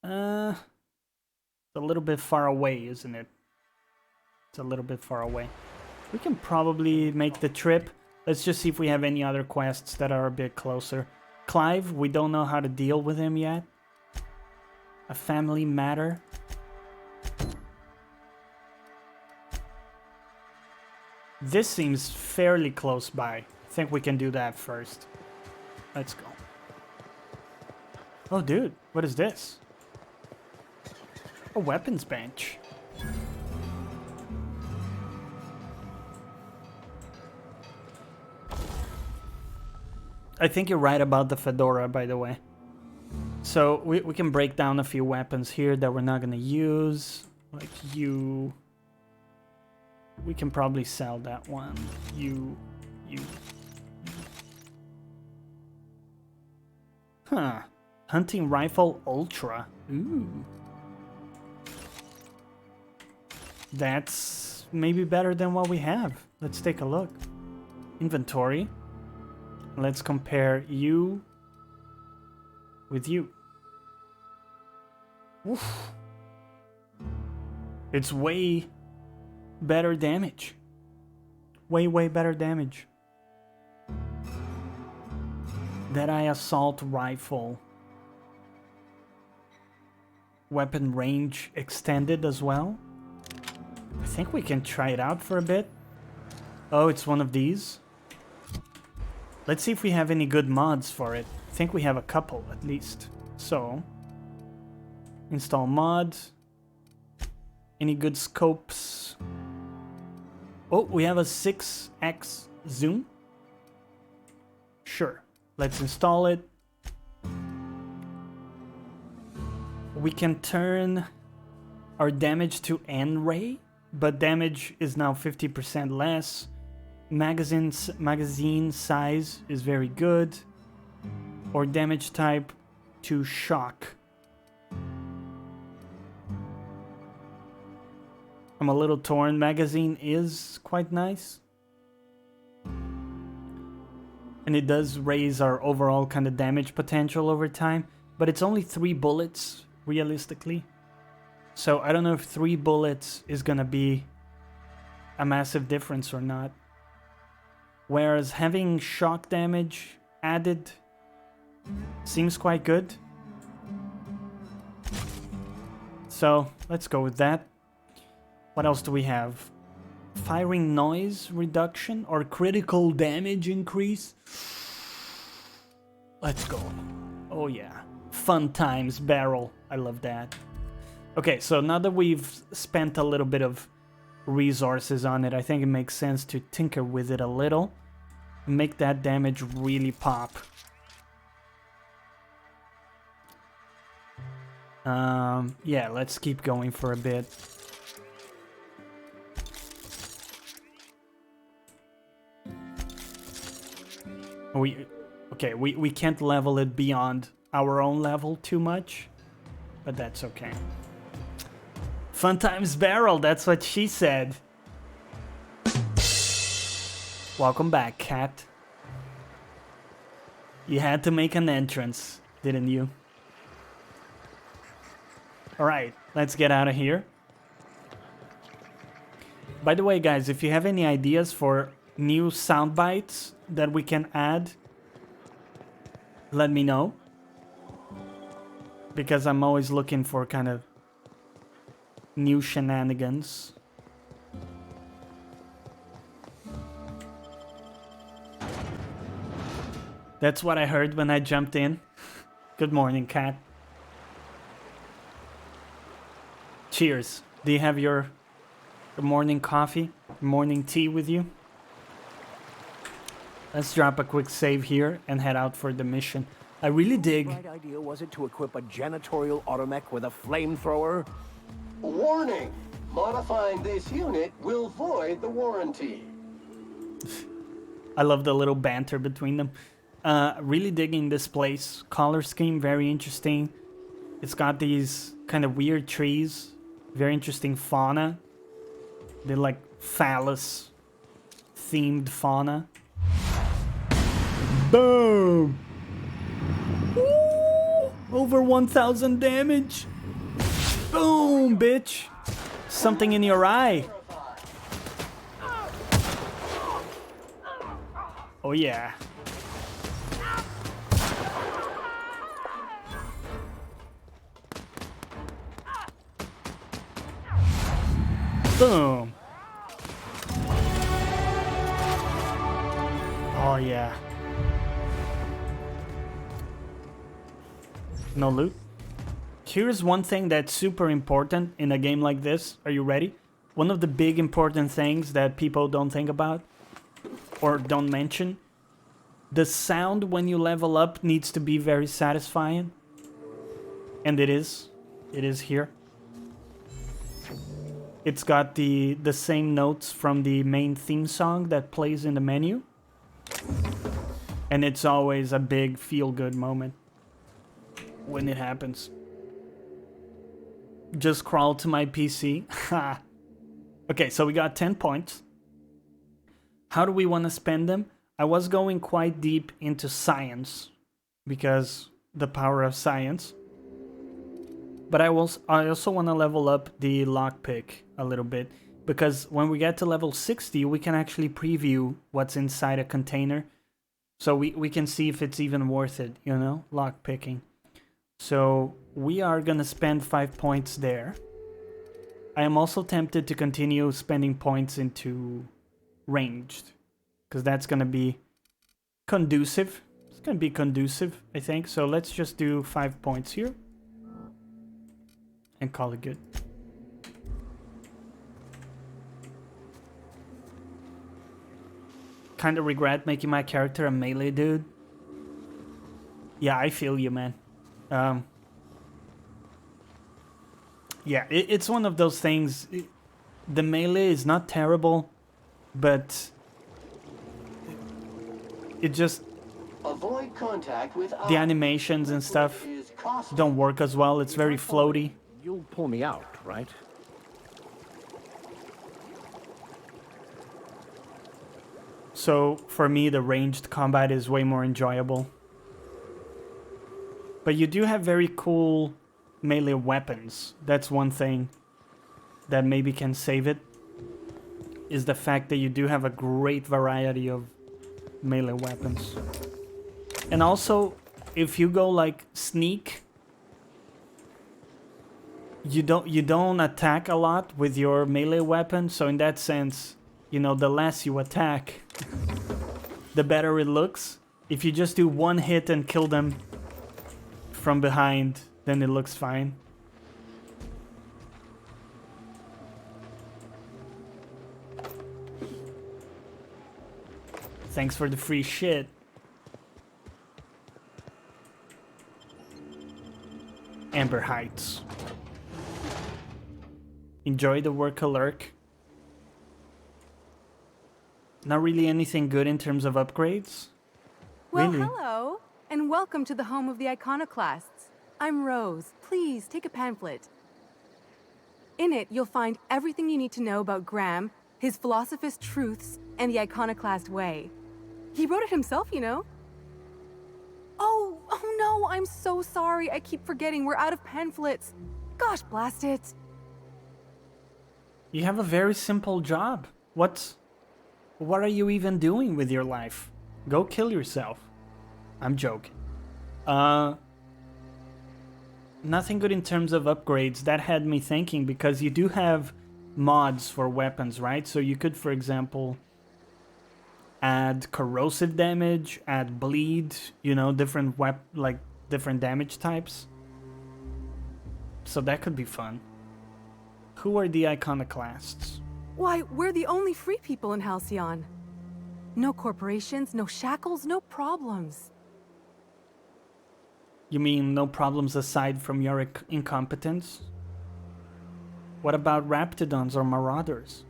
A: It's a little bit far away, isn't it? It's a little bit far away. We can probably make the trip. Let's just see if we have any other quests that are a bit closer. Clive, we don't know how to deal with him yet. A family matter. This seems fairly close by. I think we can do that first. Let's go. Oh, dude, what is this? A weapons bench. I think you're right about the fedora, by the way. So we can break down a few weapons here that we're not gonna use. Like you. We can probably sell that one. You. Huh. Hunting rifle ultra. Ooh. That's maybe better than what we have. Let's take a look. Inventory. Let's compare you with you. Oof. It's way better damage. Way better damage. Deadeye assault rifle. Weapon range extended as well. I think we can try it out for a bit. Oh, it's one of these. Let's see if we have any good mods for it. I think we have a couple at least. So, install mod. Any good scopes? Oh, we have a 6x zoom. Sure, let's install it. We can turn our damage to N-ray, but damage is now 50% less. Magazine size is very good. Or damage type to shock. I'm a little torn. Magazine is quite nice. And it does raise our overall kind of damage potential over time. But it's only 3 bullets, realistically. So I don't know if 3 bullets is gonna be a massive difference or not. Whereas having shock damage added seems quite good. So let's go with that. What else do we have? Firing noise reduction or critical damage increase? Let's go. Oh yeah. Fun times barrel. I love that. Okay, so now that we've spent a little bit of resources on it, I think it makes sense to tinker with it a little. Make that damage really pop. Yeah, let's keep going for a bit. We can't level it beyond our own level too much, but that's okay. Fun times barrel, that's what she said. Welcome back, cat. You had to make an entrance, didn't you? Alright, let's get out of here. By the way, guys, if you have any ideas for new sound bites that we can add, let me know. Because I'm always looking for kind of new shenanigans. That's what I heard when I jumped in. Good morning, cat. Cheers. Do you have your morning coffee, morning tea with you? Let's drop a quick save here and head out for the mission. I really dig...
B: Right idea was it to equip a janitorial automech with a flamethrower?
C: Warning! Modifying this unit will void the warranty.
A: I love the little banter between them. Really digging this place. Color scheme, very interesting. It's got these kind of weird trees. Very interesting fauna. They're like phallus themed fauna. Boom! Ooh, over 1,000 damage. Boom, bitch. Something in your eye. Oh yeah. Boom. Oh yeah. No loot. Here's one thing that's super important in a game like this. Are you ready? One of the big important things that people don't think about or don't mention. The sound when you level up needs to be very satisfying. And it is. It is here. It's got the same notes from the main theme song that plays in the menu. And it's always a big feel-good moment when it happens. Just crawl to my PC. Okay, so we got 10 points. How do we want to spend them? I was going quite deep into science because the power of science. But I also want to level up the lockpick a little bit, because when we get to level 60, we can actually preview what's inside a container. So we can see if it's even worth it, you know, lockpicking. So we are going to spend 5 points there. I am also tempted to continue spending points into ranged, because that's going to be conducive. It's going to be conducive, I think. So let's just do 5 points here. And call it good. Kind of regret making my character a melee dude. Yeah, I feel you, man. Yeah, it's one of those things. The melee is not terrible, but it just...
C: Avoid contact with
A: the animations and stuff don't work as well. It's very floaty.
B: You'll pull me out, right?
A: So for me, the ranged combat is way more enjoyable. But you do have very cool melee weapons. That's one thing that maybe can save it, is the fact that you do have a great variety of melee weapons. And also, if you go like sneak, you don't attack a lot with your melee weapon, so in that sense, you know, the less you attack, the better it looks. If you just do one hit and kill them from behind, then it looks fine. Thanks for the free shit. Ember Heights. Enjoy the work alert. Not really anything good in terms of upgrades.
H: Well,
A: Really?
H: hello, and welcome to the home of the iconoclasts. I'm Rose. Please take a pamphlet. In it, you'll find everything you need to know about Graham, his philosophist truths, and the iconoclast way. He wrote it himself, you know. Oh no, I'm so sorry. I keep forgetting we're out of pamphlets. Gosh, blast it.
A: You have a very simple job. What are you even doing with your life? Go kill yourself. I'm joking. Nothing good in terms of upgrades. That had me thinking, because you do have mods for weapons, right? So you could, for example, add corrosive damage, add bleed, you know, different different damage types. So that could be fun. Who are the iconoclasts?
H: Why, we're the only free people in Halcyon. No corporations, no shackles, no problems.
A: You mean no problems aside from your incompetence? What about raptidons or marauders?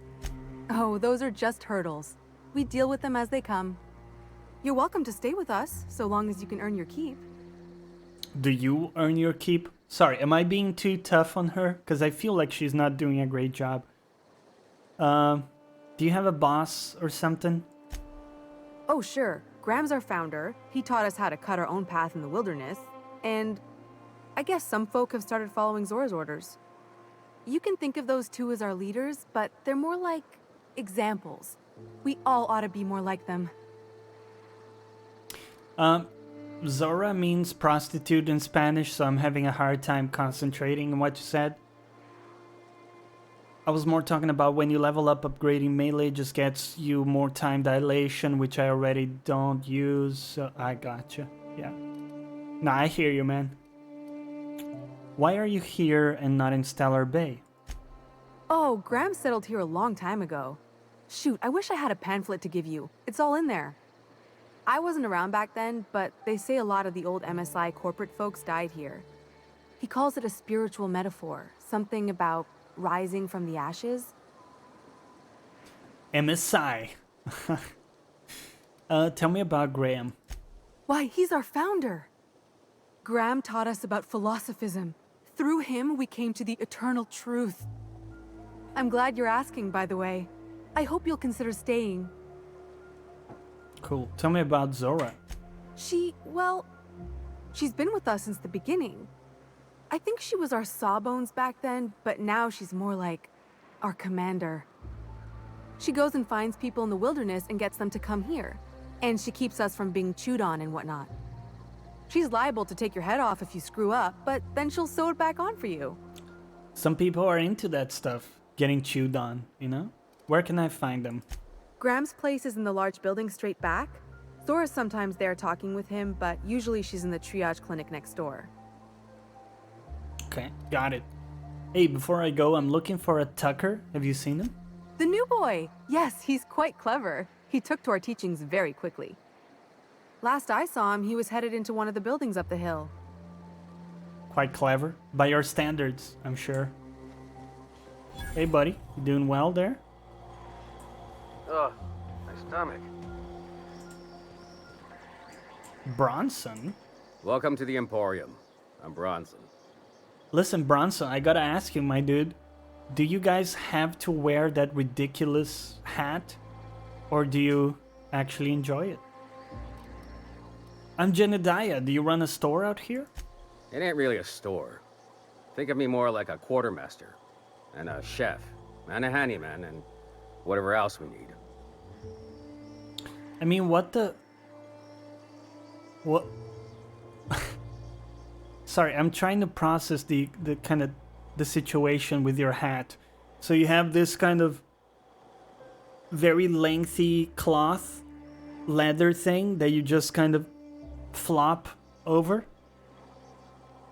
H: Oh, those are just hurdles. We deal with them as they come. You're welcome to stay with us, so long as you can earn your keep.
A: Do you earn your keep? Sorry, am I being too tough on her? Because I feel like she's not doing a great job. Do you have a boss or something?
H: Oh, sure. Graham's our founder. He taught us how to cut our own path in the wilderness. And I guess some folk have started following Zora's orders. You can think of those two as our leaders, but they're more like examples. We all ought to be more like them.
A: Zora means prostitute in Spanish, so I'm having a hard time concentrating on what you said. I was more talking about when you level up, upgrading melee just gets you more time dilation, which I already don't use, so I gotcha. Yeah. Nah, I hear you, man. Why are you here and not in Stellar Bay?
H: Oh, Graham settled here a long time ago. Shoot, I wish I had a pamphlet to give you. It's all in there. I wasn't around back then, but they say a lot of the old MSI corporate folks died here. He calls it a spiritual metaphor, something about rising from the ashes.
A: MSI. Tell me about Graham.
H: Why, he's our founder. Graham taught us about philosophism. Through him, we came to the eternal truth. I'm glad you're asking, by the way. I hope you'll consider staying.
A: Cool. Tell me about Zora.
H: She's been with us since the beginning. I think she was our sawbones back then, but now she's more like our commander. She goes and finds people in the wilderness and gets them to come here. And she keeps us from being chewed on and whatnot. She's liable to take your head off if you screw up, but then she'll sew it back on for you.
A: Some people are into that stuff, getting chewed on, you know? Where can I find them?
H: Graham's place is in the large building straight back. Zora's sometimes there talking with him, but usually she's in the triage clinic next door.
A: Okay, got it. Hey, before I go, I'm looking for a Tucker. Have you seen him?
H: The new boy! Yes, he's quite clever. He took to our teachings very quickly. Last I saw him, he was headed into one of the buildings up the hill.
A: Quite clever. By your standards, I'm sure. Hey, buddy. You doing well there?
F: Ugh, my stomach.
A: Bronson?
I: Welcome to the Emporium. I'm Bronson.
A: Listen, Bronson, I gotta ask you, my dude. Do you guys have to wear that ridiculous hat? Or do you actually enjoy it? I'm Jedediah. Do you run a store out here?
I: It ain't really a store. Think of me more like a quartermaster, and a chef, and a handyman, and whatever else we need.
A: I mean, what the... What... Sorry, I'm trying to process the kind of the situation with your hat. So you have this kind of very lengthy cloth leather thing that you just kind of flop over.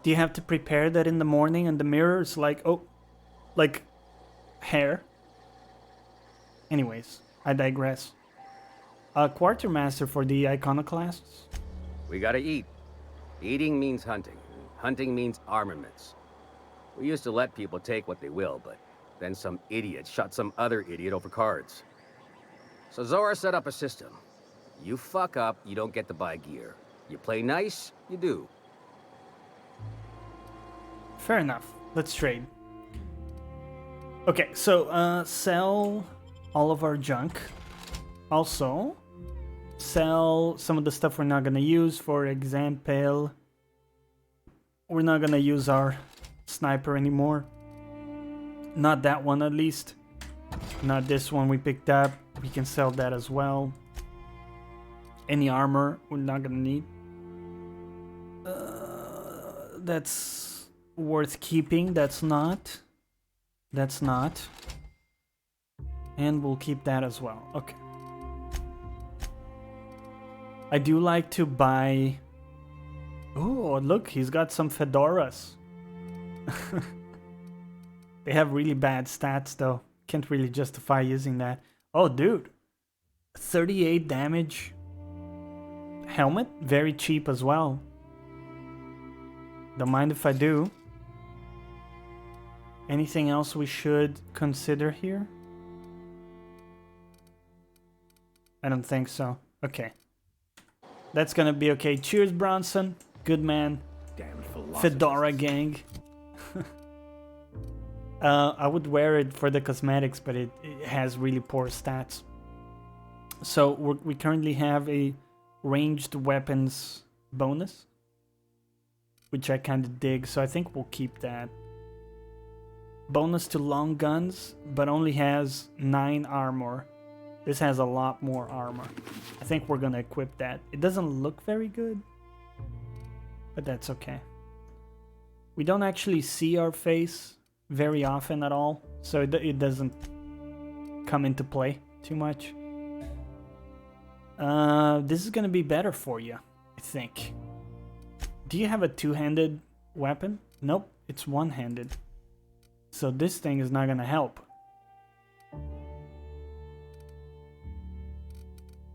A: Do you have to prepare that in the morning and the mirror is like, oh, like hair? Anyways, I digress. A quartermaster for the iconoclasts?
I: We gotta eat. Eating means hunting. Hunting means armaments. We used to let people take what they will, but then some idiot shot some other idiot over cards. So Zora set up a system. You fuck up, you don't get to buy gear. You play nice, you do.
A: Fair enough. Let's trade. Okay, so sell all of our junk. Also, sell some of the stuff we're not gonna use. For example, we're not gonna use our sniper anymore. Not that one, at least. Not this one we picked up. We can sell that as well. Any armor we're not gonna need. That's worth keeping. That's not. That's not. And we'll keep that as well. Okay. I do like to buy... Oh, look, he's got some fedoras. They have really bad stats, though. Can't really justify using that. Oh, dude. 38 damage. Helmet? Very cheap as well. Don't mind if I do. Anything else we should consider here? I don't think so. Okay. That's gonna be okay. Cheers, Bronson. Good man.
B: Damn
A: Fedora gang. I would wear it for the cosmetics, but it has really poor stats. So we currently have a ranged weapons bonus, which I kind of dig, so I think we'll keep that. Bonus to long guns, but only has 9 armor. This has a lot more armor. I think we're gonna equip that. It doesn't look very good, but that's okay. We don't actually see our face very often at all, so it doesn't come into play too much. This is gonna be better for you, I think. Do you have a two-handed weapon? Nope, it's one-handed. So this thing is not gonna help.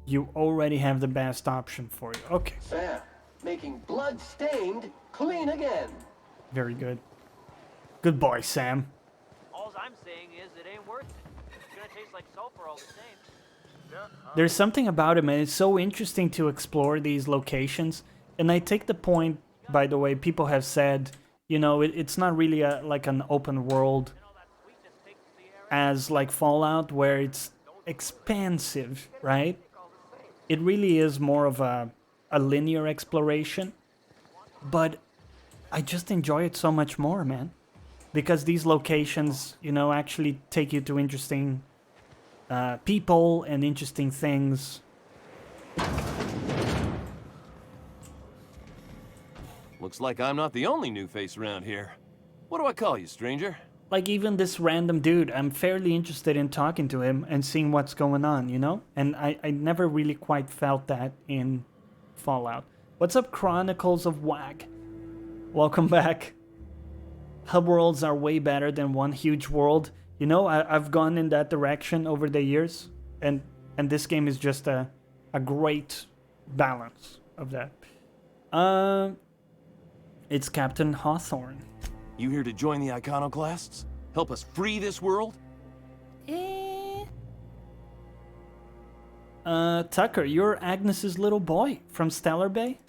A: You already have the best option for you. Okay.
C: Sam, making blood-stained clean again.
A: Very good. Good boy, Sam.
E: All I'm saying is it ain't worth it. It's gonna taste like sulfur all the same.
A: There's something about it, man. It's so interesting to explore these locations. And I take the point, by the way, people have said, you know, it's not really like an open world as like Fallout, where it's expansive, right? It really is more of a linear exploration. But I just enjoy it so much more, man. Because these locations, you know, actually take you to interesting people and interesting things.
J: Looks like I'm not the only new face around here. What do I call you, stranger?
A: Like even this random dude, I'm fairly interested in talking to him and seeing what's going on, you know? And I never really quite felt that in Fallout. What's up, Chronicles of Whack? Welcome back. Hub worlds are way better than one huge world. You know, I've gone in that direction over the years, and this game is just a great balance of that. It's Captain Hawthorne.
J: You here to join the Iconoclasts? Help us free this world?
A: Tucker, you're Agnes's little boy from Stellar Bay?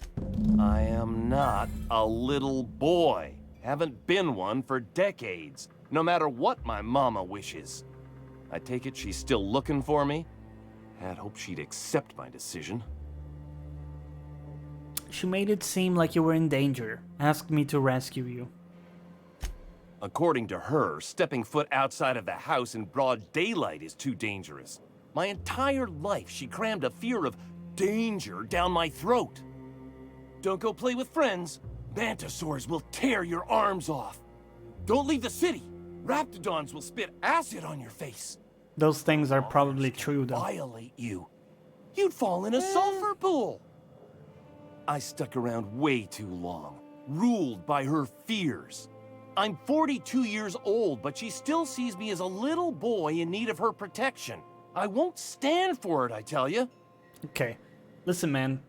J: I am not a little boy. Haven't been one for decades, no matter what my mama wishes. I take it she's still looking for me? Had hoped she'd accept my decision.
A: She made it seem like you were in danger. Asked me to rescue you.
J: According to her, stepping foot outside of the house in broad daylight is too dangerous. My entire life, she crammed a fear of danger down my throat. Don't go play with friends. Mantisaurs will tear your arms off. Don't leave the city. Raptidons will spit acid on your face.
A: Those things are probably true, though.
J: Violate you. You'd fall in a sulfur pool. I stuck around way too long, ruled by her fears. I'm 42 years old, but she still sees me as a little boy in need of her protection. I won't stand for it, I tell you.
A: Okay. Listen, man.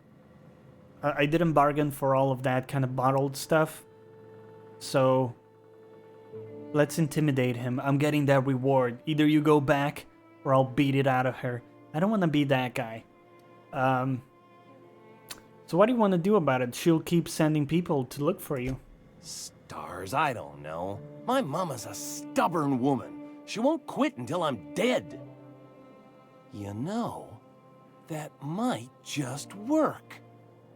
A: I didn't bargain for all of that kind of bottled stuff. So, let's intimidate him. I'm getting that reward. Either you go back, or I'll beat it out of her. I don't want to be that guy. So what do you want to do about it? She'll keep sending people to look for you.
J: Stars, I don't know. My mama's a stubborn woman. She won't quit until I'm dead. You know, that might just work.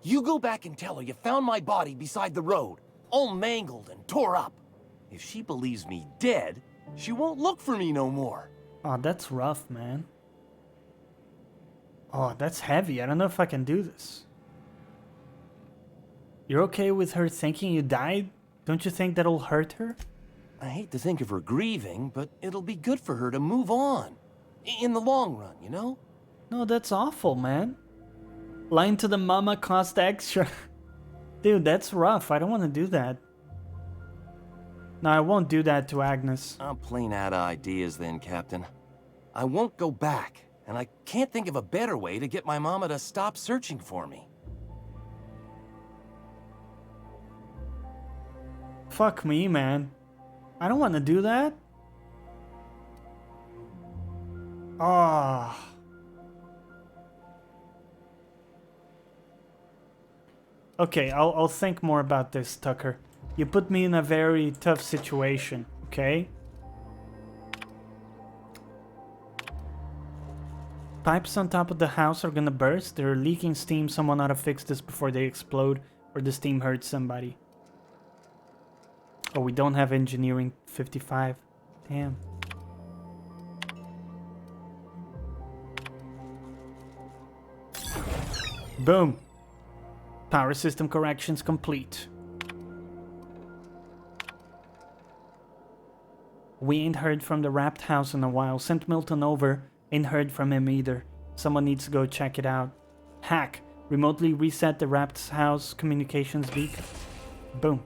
J: You go back and tell her you found my body beside the road, all mangled and tore up. If she believes me dead, she won't look for me no more.
A: Oh, that's rough, man. Oh, that's heavy. I don't know if I can do this. You're okay with her thinking you died? Don't you think that'll hurt her?
J: I hate to think of her grieving, but it'll be good for her to move on. In the long run, you know?
A: No, that's awful, man. Lying to the mama cost extra. Dude, that's rough. I don't want to do that. No, I won't do that to Agnes.
J: I'm plain out of ideas then, Captain. I won't go back, and I can't think of a better way to get my mama to stop searching for me.
A: Fuck me, man. I don't want to do that. Ah. Oh. Okay, I'll think more about this, Tucker. You put me in a very tough situation, okay? Pipes on top of the house are gonna burst. They're leaking steam. Someone ought to fix this before they explode, or the steam hurts somebody. Oh, we don't have engineering 55. Damn. Boom. Power system corrections complete. We ain't heard from the wrapped house in a while. Sent Milton over. Ain't heard from him either. Someone needs to go check it out. Hack. Remotely reset the wrapped house communications beacon. Boom.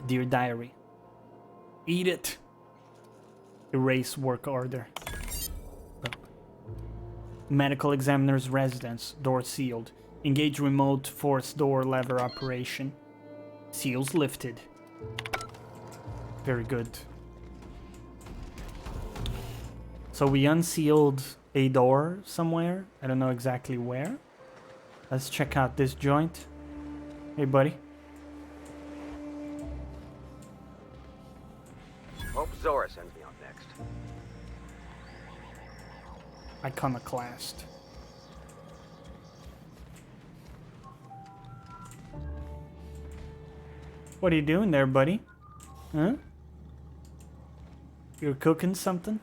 A: Dear diary. Eat it. Erase work order. Medical examiner's residence. Door sealed. Engage remote force door lever operation. Seals lifted. Very good. So we unsealed a door somewhere. I don't know exactly where. Let's check out this joint. Hey, buddy.
I: Hope Zora sends me out next.
A: Iconoclast. What are you doing there, buddy? Huh? You're cooking something?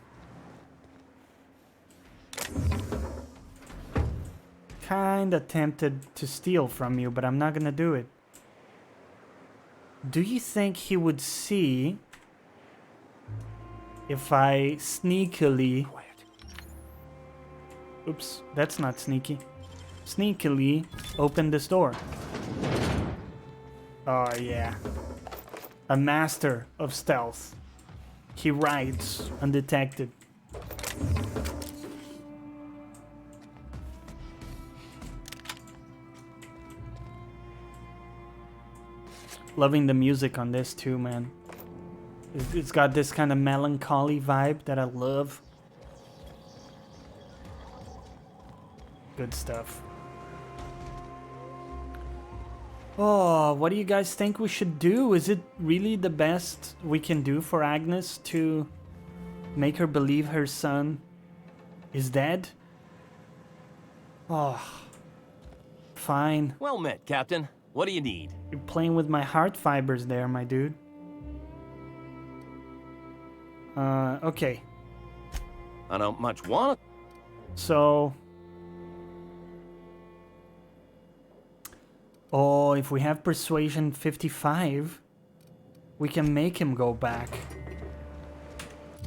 A: Kinda tempted to steal from you, but I'm not gonna do it. Do you think he would see if I sneakily... Oops, that's not sneaky. Sneakily open this door. Oh yeah. A master of stealth. He rides undetected. Loving the music on this too, man. It's got this kind of melancholy vibe that I love. Good stuff. Oh, what do you guys think we should do? Is it really the best we can do for Agnes to make her believe her son is dead? Oh, fine.
J: Well met, Captain. What do you need?
A: You're playing with my heart fibers there, my dude. Okay.
J: I don't much want it.
A: So... Oh, if we have Persuasion 55, we can make him go back.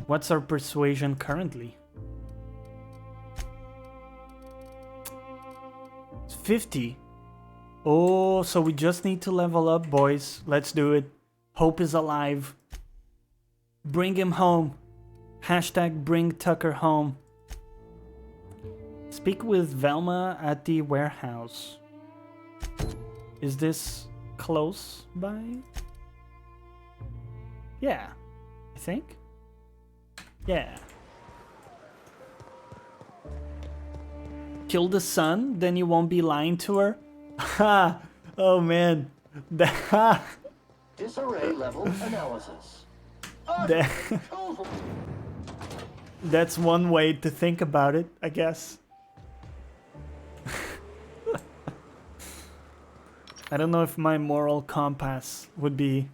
A: What's our Persuasion currently? It's 50. Oh, so we just need to level up, boys. Let's do it. Hope is alive. Bring him home. Hashtag bring Tucker home. Speak with Velma at the warehouse. Is this close by? Yeah, I think. Yeah. Kill the sun, then you won't be lying to her. Ha! Oh man.
C: Disarray level analysis.
A: That's one way to think about it, I guess. I don't know if my moral compass would be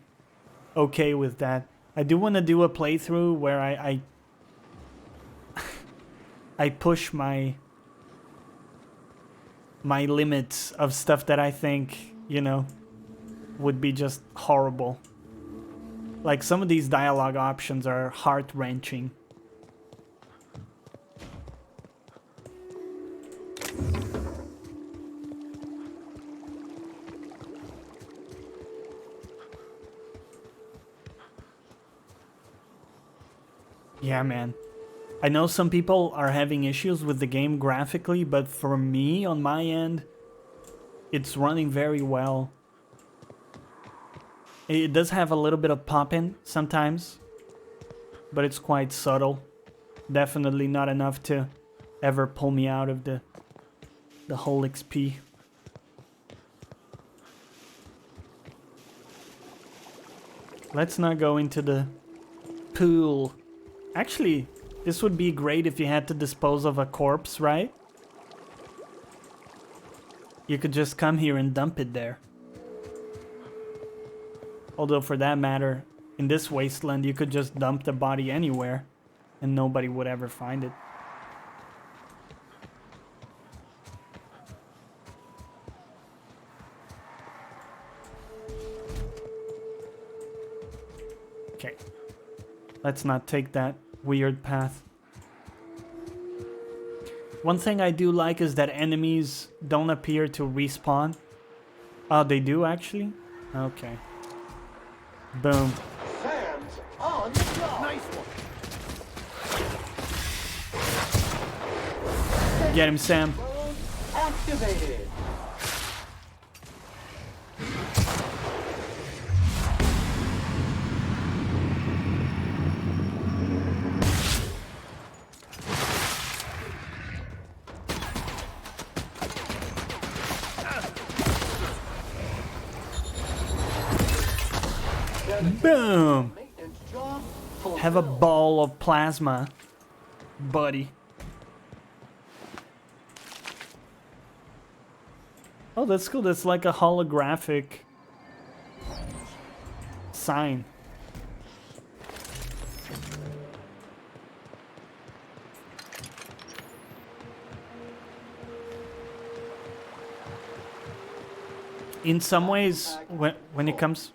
A: okay with that. I do want to do a playthrough where I push my limits of stuff that I think, you know, would be just horrible. Like some of these dialogue options are heart-wrenching. Yeah, man. I know some people are having issues with the game graphically, but for me, on my end, it's running very well. It does have a little bit of pop-in sometimes, but it's quite subtle. Definitely not enough to ever pull me out of the whole XP. Let's not go into the pool. Actually, this would be great if you had to dispose of a corpse, right? You could just come here and dump it there. Although for that matter, in this wasteland you could just dump the body anywhere and nobody would ever find it. Okay. Let's not take that weird path. One thing I do like is that enemies don't appear to respawn. Oh, they do actually? Okay. Boom.
C: Sam's on the job. Nice one.
A: Get him, Sam.
C: Activated.
A: Boom! Have a ball of plasma, buddy. Oh, that's cool. That's like a holographic sign. In some ways, when it comes...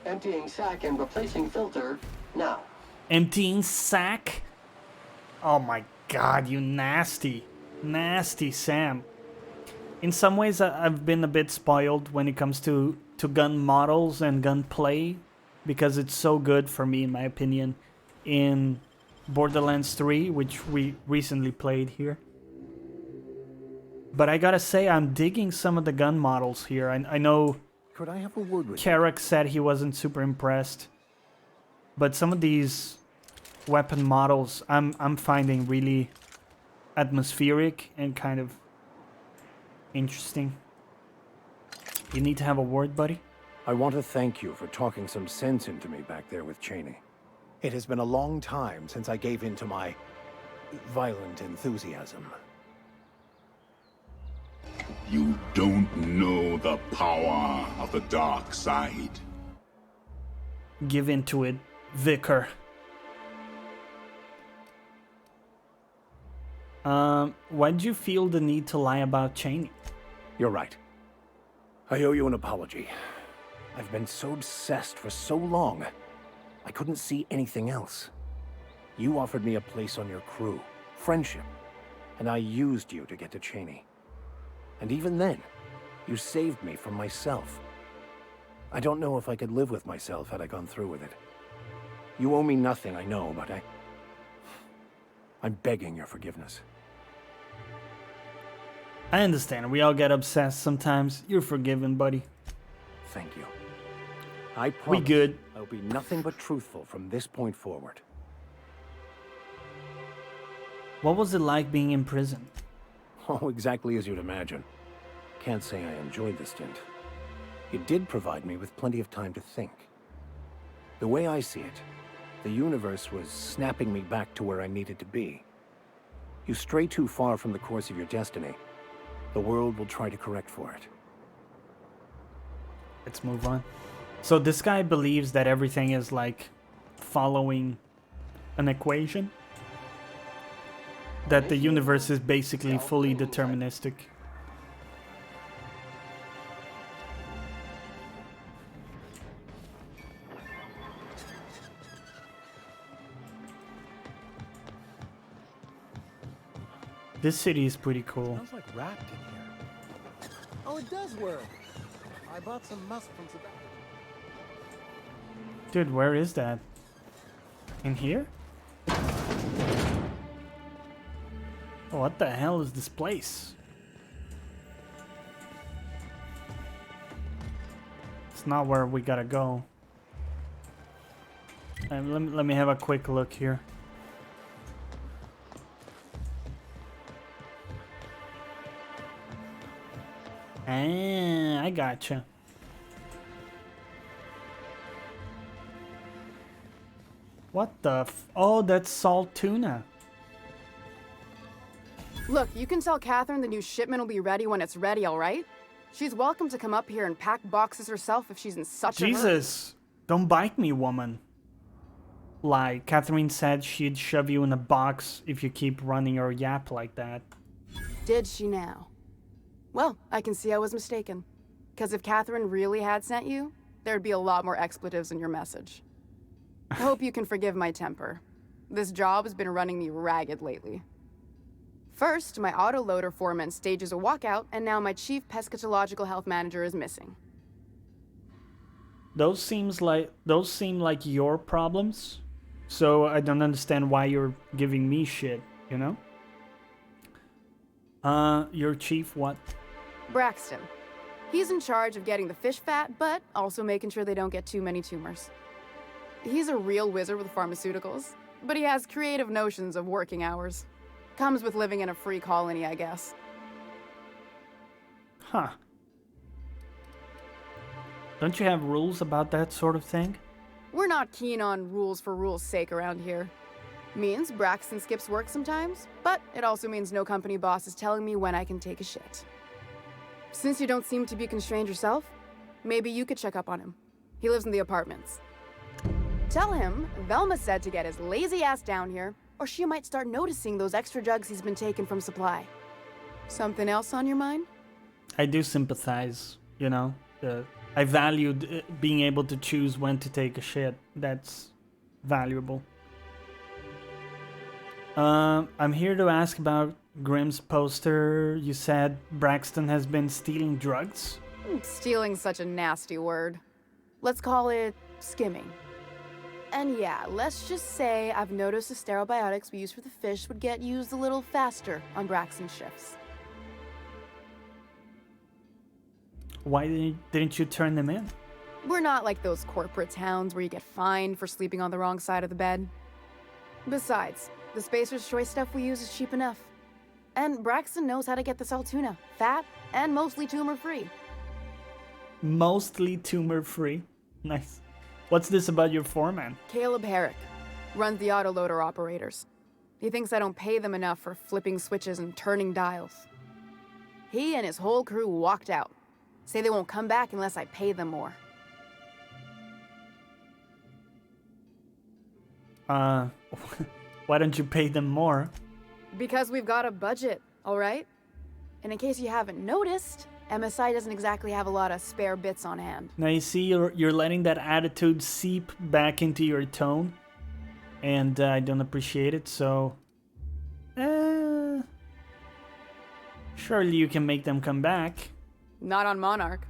C: Emptying sack and replacing filter now.
A: Emptying sack? Oh my god, you nasty. Nasty Sam. In some ways, I've been a bit spoiled when it comes to gun models and gun play, because it's so good for me, in my opinion, in Borderlands 3, which we recently played here. But I gotta say, I'm digging some of the gun models here. I know
B: Could I have a word with
A: Carrick said he wasn't super impressed, but some of these weapon models I'm finding really atmospheric and kind of interesting. You need to have a word, buddy?
B: I want to thank you for talking some sense into me back there with Cheney. It has been a long time since I gave in to my violent enthusiasm.
K: You don't know the power of the dark side.
A: Give into it, Vicar. Why'd you feel the need to lie about Cheney?
B: You're right. I owe you an apology. I've been so obsessed for so long. I couldn't see anything else. You offered me a place on your crew, friendship, and I used you to get to Cheney. And even then, you saved me from myself. I don't know if I could live with myself had I gone through with it. You owe me nothing, I know, but I'm begging your forgiveness.
A: I understand. We all get obsessed sometimes. You're forgiven, buddy.
B: Thank you. I promise
A: we good.
B: I'll be nothing but truthful from this point forward.
A: What was it like being in prison?
B: Oh, exactly as you'd imagine. Can't say I enjoyed the stint. It did provide me with plenty of time to think. The way I see it, the universe was snapping me back to where I needed to be. You stray too far from the course of your destiny, the world will try to correct for it.
A: Let's move on. So this guy believes that everything is like following an equation? That the universe is basically fully deterministic. This city is pretty cool.
G: Smells like wrapped in here. Oh, it does work. I bought some musk from Sebastian.
A: Dude, where is that? In here? What the hell is this place? It's not where we gotta go. Let me have a quick look here. Ah, I gotcha. What the oh, that's salt tuna.
L: Look, you can tell Catherine the new shipment will be ready when it's ready, all right? She's welcome to come up here and pack boxes herself if she's in such a hurry.
A: Jesus, don't bite me, woman. Like, Catherine said she'd shove you in a box if you keep running your yap like that.
L: Did she now? Well, I can see I was mistaken. Because if Catherine really had sent you, there'd be a lot more expletives in your message. I hope you can forgive my temper. This job has been running me ragged lately. First, my autoloader foreman stages a walkout, and now my chief pescatological health manager is missing.
A: Those seem like your problems, so I don't understand why you're giving me shit, you know? Your chief what?
L: Braxton. He's in charge of getting the fish fat, but also making sure they don't get too many tumors. He's a real wizard with pharmaceuticals, but he has creative notions of working hours. Comes with living in a free colony, I guess.
A: Huh. Don't you have rules about that sort of thing?
L: We're not keen on rules for rules' sake around here. Means Braxton skips work sometimes, but it also means no company boss is telling me when I can take a shit. Since you don't seem to be constrained yourself, maybe you could check up on him. He lives in the apartments. Tell him Velma said to get his lazy ass down here, or she might start noticing those extra drugs he's been taking from supply. Something else on your mind?
A: I do sympathize, you know. I valued being able to choose when to take a shit. That's valuable. I'm here to ask about Grimm's poster. You said Braxton has been stealing drugs?
L: Stealing's such a nasty word. Let's call it skimming. And yeah, let's just say I've noticed the sterile biotics we use for the fish would get used a little faster on Braxton's shifts.
A: Why didn't you turn them in?
L: We're not like those corporate towns where you get fined for sleeping on the wrong side of the bed. Besides, the Spacer's Choice stuff we use is cheap enough. And Braxton knows how to get the salt tuna, fat, and mostly tumor-free.
A: Mostly tumor-free? Nice. What's this about your foreman?
L: Caleb Herrick runs the autoloader operators. He thinks I don't pay them enough for flipping switches and turning dials. He and his whole crew walked out. Say they won't come back unless I pay them more.
A: Why don't you pay them more?
L: Because we've got a budget, all right? And in case you haven't noticed, MSI doesn't exactly have a lot of spare bits on hand.
A: Now you see, you're letting that attitude seep back into your tone, and I don't appreciate it. So, surely you can make them come back.
L: Not on Monarch.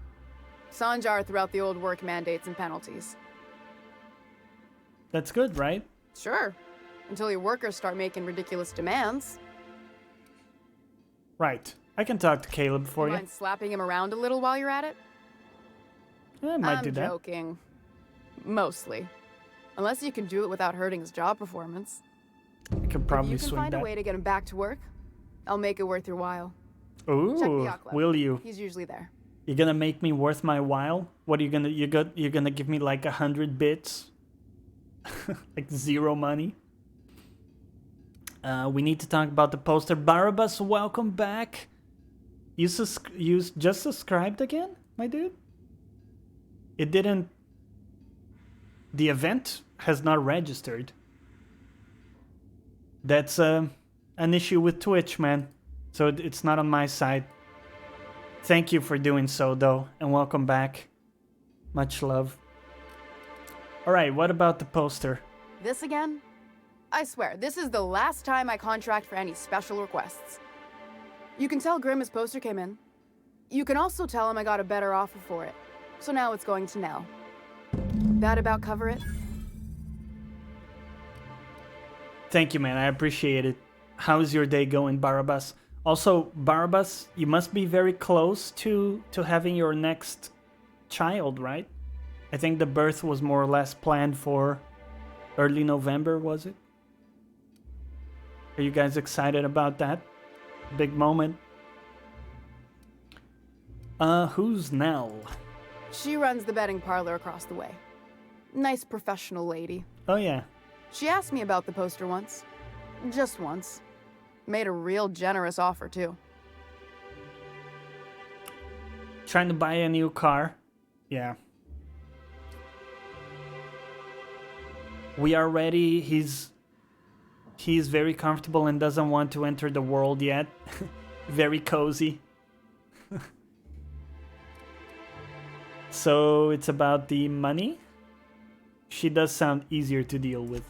L: Sanjar threw out the old work mandates and penalties.
A: That's good, right?
L: Sure. Until your workers start making ridiculous demands.
A: Right. I can talk to Caleb for you.
L: Mind slapping him around a little while you're at it?
A: I might do that.
L: I'm joking. Mostly. Unless you can do it without hurting his job performance.
A: I could probably
L: if you can
A: swing
L: find
A: that.
L: a way to get him back to work, I'll make it worth your while. Check the
A: Ooh,
L: yacht club.
A: will you?
L: He's usually there.
A: You're gonna make me worth my while? What are you gonna, you're gonna give me like 100 bits? Like 0 money? We need to talk about the poster. Barabbas, welcome back. You just subscribed again, my dude? It didn't... The event has not registered. That's an issue with Twitch, man. So it's not on my side. Thank you for doing so, though, and welcome back. Much love. Alright, what about the poster?
L: This again? I swear, this is the last time I contract for any special requests. You can tell Grimm his poster came in. You can also tell him I got a better offer for it. So now it's going to Nell. That about cover it?
A: Thank you, man. I appreciate it. How's your day going, Barabbas? Also, Barabbas, you must be very close to having your next child, right? I think the birth was more or less planned for early November, was it? Are you guys excited about that? Big moment. Who's Nell?
L: She runs the betting parlor across the way. Nice professional lady.
A: Oh, yeah.
L: She asked me about the poster once. Just once. Made a real generous offer, too.
A: Trying to buy a new car? Yeah. We are ready. He's very comfortable and doesn't want to enter the world yet. Very cozy. So it's about the money? She does sound easier to deal with.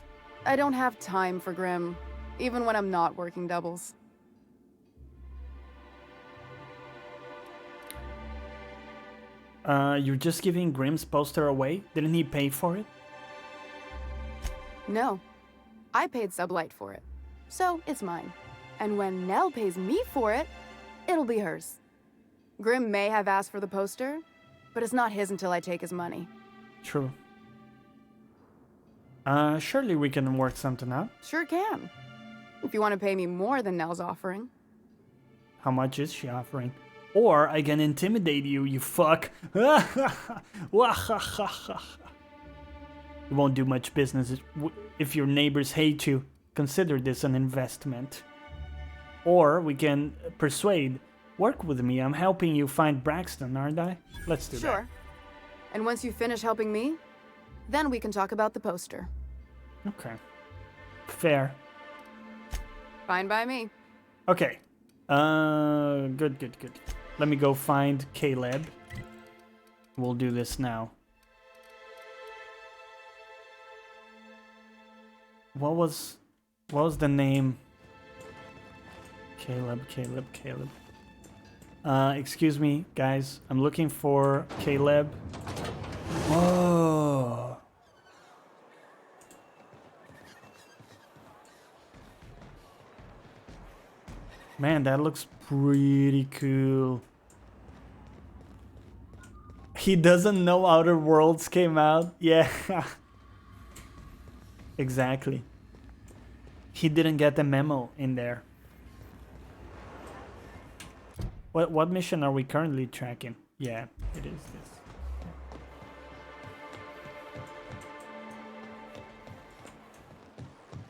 L: I don't have time for Grimm, even when I'm not working doubles.
A: You're just giving Grimm's poster away? Didn't he pay for it?
L: No. I paid Sublight for it. So it's mine. And when Nell pays me for it, it'll be hers. Grimm may have asked for the poster, but it's not his until I take his money.
A: True. Surely we can work something out.
L: Sure can. If you want to pay me more than Nell's offering.
A: How much is she offering? Or I can intimidate you, you fuck. You won't do much business if your neighbors hate you. Consider this an investment. Or we can persuade. Work with me. I'm helping you find Braxton, aren't I? Let's do that.
L: Sure. And once you finish helping me, then we can talk about the poster.
A: Okay. Fair.
L: Fine by me.
A: Okay. Good. Let me go find Caleb. We'll do this now. What was the name? Caleb. Excuse me, guys. I'm looking for Caleb. Whoa. Man, that looks pretty cool. He doesn't know Outer Worlds came out. Yeah. Exactly. He didn't get the memo in there. What mission are we currently tracking? Yeah, it is this.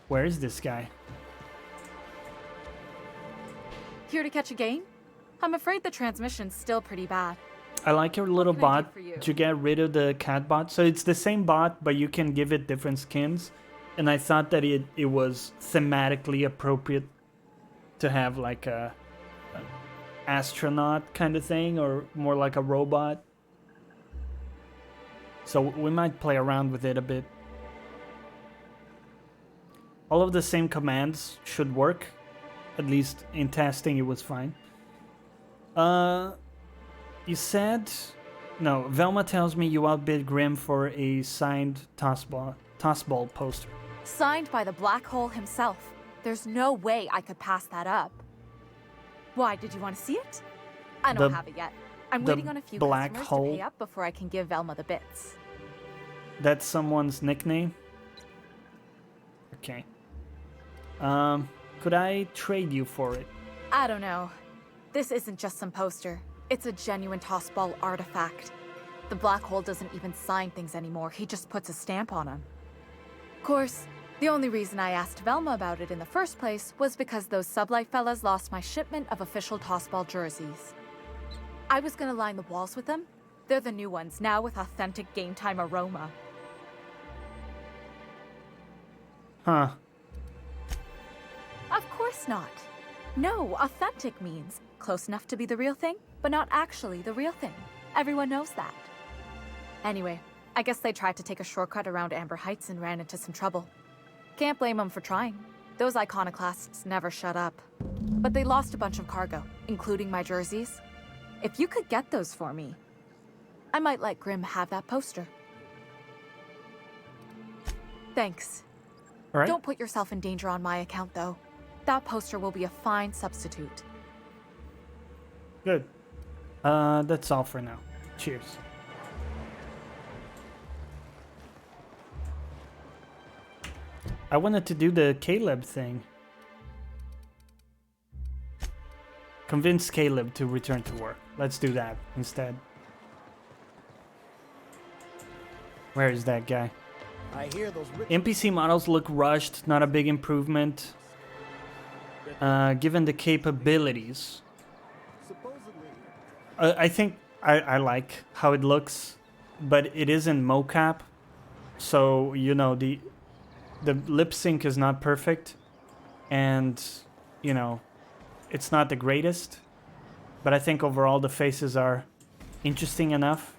A: Where is this guy?
M: Here to catch a game? I'm afraid the transmission's still pretty bad.
A: I like your little
M: can I do
A: bot
M: for you?
A: to get rid of the cat bot. So it's the same bot, but you can give it different skins. And I thought that it was thematically appropriate to have like a astronaut kind of thing, or more like a robot. So we might play around with it a bit. All of the same commands should work. At least in testing it was fine. You said... No, Velma tells me you outbid Grimm for a signed tossball poster.
M: Signed by the black hole himself. There's no way I could pass that up. Why, did you want to see it? I don't have it yet. I'm waiting on a few
A: black
M: customers
A: hole?
M: to pay up before I can give Velma the bits.
A: That's someone's nickname? Okay. Could I trade you for it?
M: I don't know. This isn't just some poster. It's a genuine tossball artifact. The black hole doesn't even sign things anymore. He just puts a stamp on them. Of course, the only reason I asked Velma about it in the first place was because those Sublight fellas lost my shipment of official tossball jerseys. I was gonna line the walls with them. They're the new ones, now with authentic game time aroma.
A: Huh.
M: Of course not. No, authentic means close enough to be the real thing, but not actually the real thing. Everyone knows that. Anyway, I guess they tried to take a shortcut around Ember Heights and ran into some trouble. Can't blame them for trying. Those iconoclasts never shut up. But they lost a bunch of cargo, including my jerseys. If you could get those for me, I might let Grimm have that poster. Thanks.
A: All right.
M: Don't put yourself in danger on my account, though. That poster will be a fine substitute.
A: Good. That's all for now. Cheers. I wanted to do the Caleb thing. Convince Caleb to return to work. Let's do that instead. Where is that guy?
B: I hear those
A: NPC models look rushed, not a big improvement. Given the capabilities. I think I like how it looks, but it is in mocap. So, you know, the lip sync is not perfect. And, you know, it's not the greatest. But I think overall the faces are interesting enough.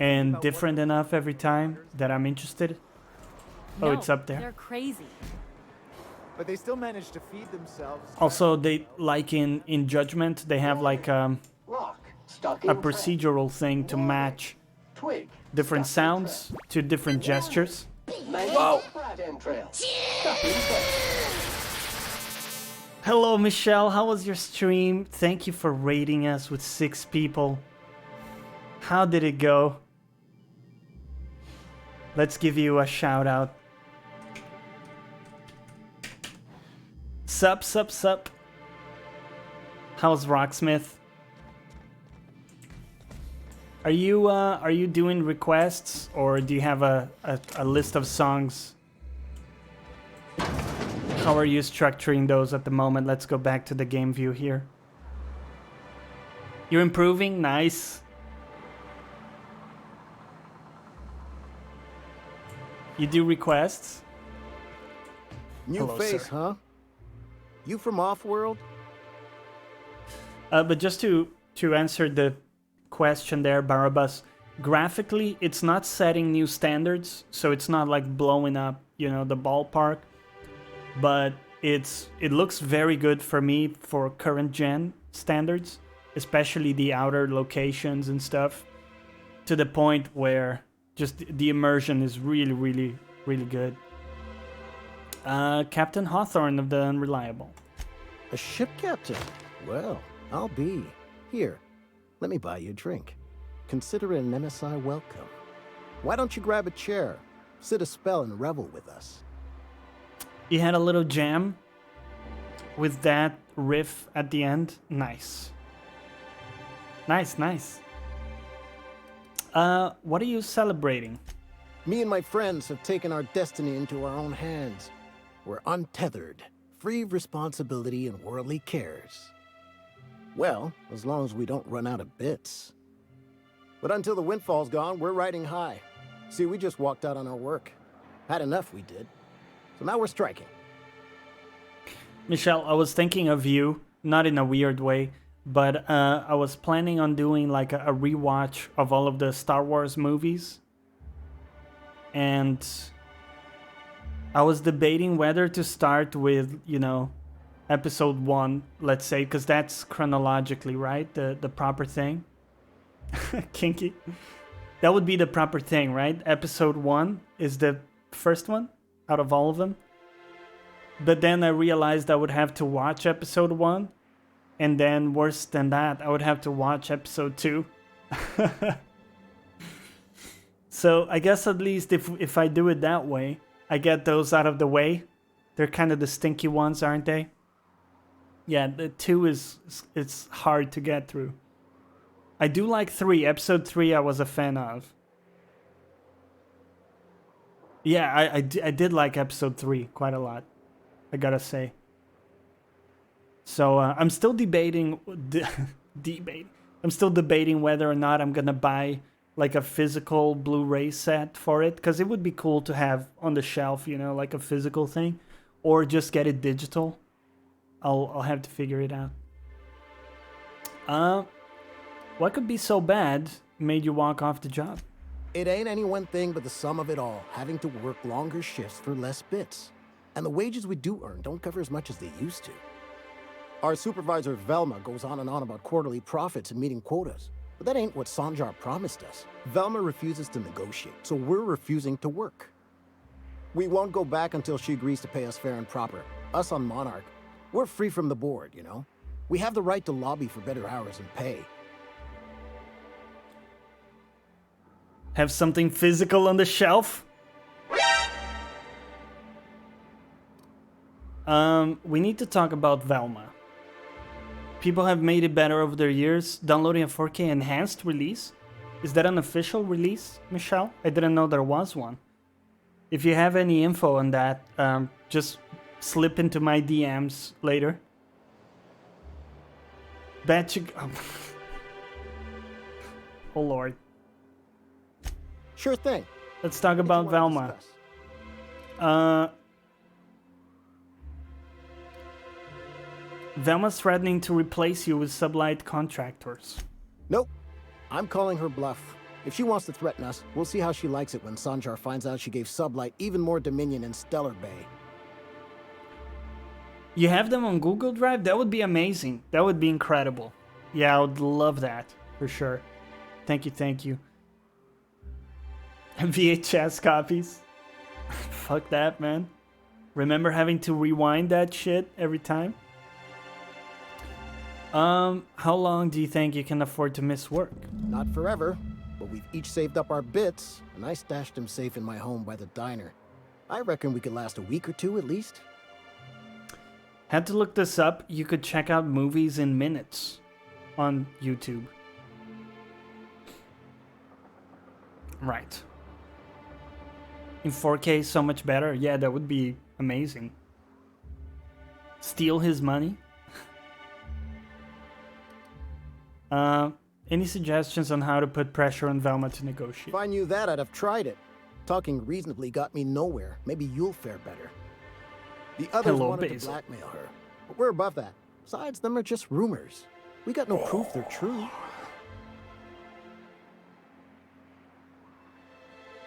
A: And different enough every time that I'm interested. Oh,
M: No,
A: it's up there.
M: They're crazy.
G: But they still manage to feed themselves.
A: Also, they like in Judgment, they have like
C: Rock, stuck in
A: a
C: trap.
A: procedural thing to match
C: Twig,
A: different
C: stuck in
A: sounds to different gestures.
C: Mango rat entrail, stuck in trap.
A: Hello, Michelle. How was your stream? Thank you for raiding us with 6 people. How did it go? Let's give you a shout out. Sup, sup, sup. How's Rocksmith? Are you doing requests, or do you have a list of songs? How are you structuring those at the moment? Let's go back to the game view here. You're improving? Nice. You do requests?
B: New
A: Hello,
B: face,
A: sir.
B: huh? You from Offworld?
A: But just to answer the question there, Barabbas, graphically, it's not setting new standards, so it's not like blowing up, you know, the ballpark. But it looks very good for me for current gen standards, especially the outer locations and stuff, to the point where just the immersion is really, really, really good. Captain Hawthorne of the Unreliable.
B: A ship captain? Well, I'll be. Here, let me buy you a drink. Consider it an MSI welcome. Why don't you grab a chair, sit a spell and revel with us?
A: You had a little jam with that riff at the end. Nice. Nice, nice. What are you celebrating?
B: Me and my friends have taken our destiny into our own hands. We're untethered, free of responsibility and worldly cares.
N: Well, as long as we don't run out of bits. But until the windfall's gone, we're riding high. See, we just walked out on our work. Had enough, we did. So now we're striking.
A: Michelle, I was thinking of you, not in a weird way, but I was planning on doing like a rewatch of all of the Star Wars movies. And I was debating whether to start with, you know, episode 1, let's say, because that's chronologically, right? The proper thing. Kinky. That would be the proper thing, right? Episode 1 is the first one out of all of them. But then I realized I would have to watch episode 1. And then worse than that, I would have to watch episode 2. So I guess at least if I do it that way, I get those out of the way. They're kind of the stinky ones, aren't they? Yeah, the 2 it's hard to get through. I do like 3. Episode 3 I was a fan of. Yeah, I did like episode 3 quite a lot, I gotta say. So I'm still debating I'm still debating whether or not I'm gonna buy like a physical Blu-ray set for it, because it would be cool to have on the shelf, you know, like a physical thing, or just get it digital. I'll have to figure it out. What could be so bad made you walk off the job?
N: It ain't any one thing but the sum of it all, having to work longer shifts for less bits. And the wages we do earn don't cover as much as they used to. Our supervisor Velma goes on and on about quarterly profits and meeting quotas. But that ain't what Sanjar promised us. Velma refuses to negotiate, so we're refusing to work. We won't go back until she agrees to pay us fair and proper. Us on Monarch, we're free from the board, you know? We have the right to lobby for better hours and pay.
A: Have something physical on the shelf? We need to talk about Velma. People have made it better over their years, downloading a 4K enhanced release. Is that an official release, Michelle? I didn't know there was one. If you have any info on that, just slip into my DMs later. Bet you... Oh lord.
N: Sure thing.
A: Let's talk about Velma. Velma's threatening to replace you with sublight contractors.
N: Nope. I'm calling her bluff. If she wants to threaten us, we'll see how she likes it when Sanjar finds out she gave Sublight even more dominion in Stellar Bay.
A: You have them on Google Drive? That would be amazing. That would be incredible. Yeah, I would love that, for sure. Thank you, thank you. VHS copies. Fuck that, man. Remember having to rewind that shit every time? How long do you think you can afford to miss work?
N: Not forever, but we've each saved up our bits, and I stashed them safe in my home by the diner. I reckon we could last a week or 2 at least.
A: Had to look this up. You could check out movies in minutes on YouTube. Right. In 4K, so much better. Yeah, that would be amazing. Steal his money? Any suggestions on how to put pressure on Velma to negotiate?
N: If I knew that, I'd have tried it. Talking reasonably got me nowhere. Maybe you'll fare better. The others wanted to blackmail her, but we're above that. Besides, them are just rumors. We got no proof they're true.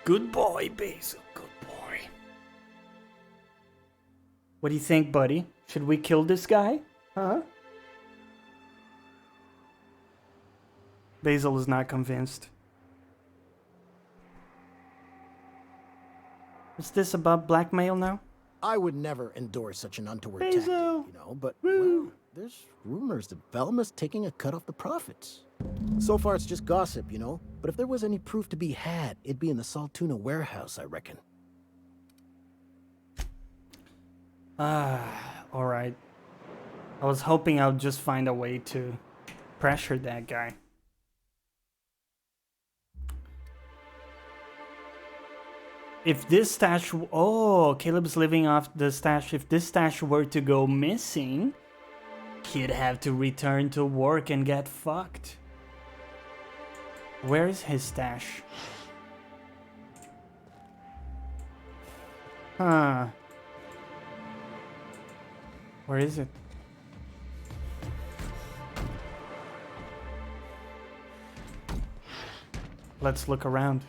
A: Good boy, Basil. Good boy. What do you think, buddy? Should we kill this guy? Huh? Basil is not convinced. Is this about blackmail now?
N: I would never endorse such an untoward
A: Basil.
N: tactic, you know, but, well, there's rumors that Velma's taking a cut off the profits. So far, it's just gossip, you know, but if there was any proof to be had, it'd be in the Saltuna warehouse, I reckon.
A: Alright. I was hoping I'll just find a way to pressure that guy. If this stash... Oh, Caleb's living off the stash. If this stash were to go missing, He'd have to return to work and get fucked. Where's his stash? Huh. Where is it? Let's look around.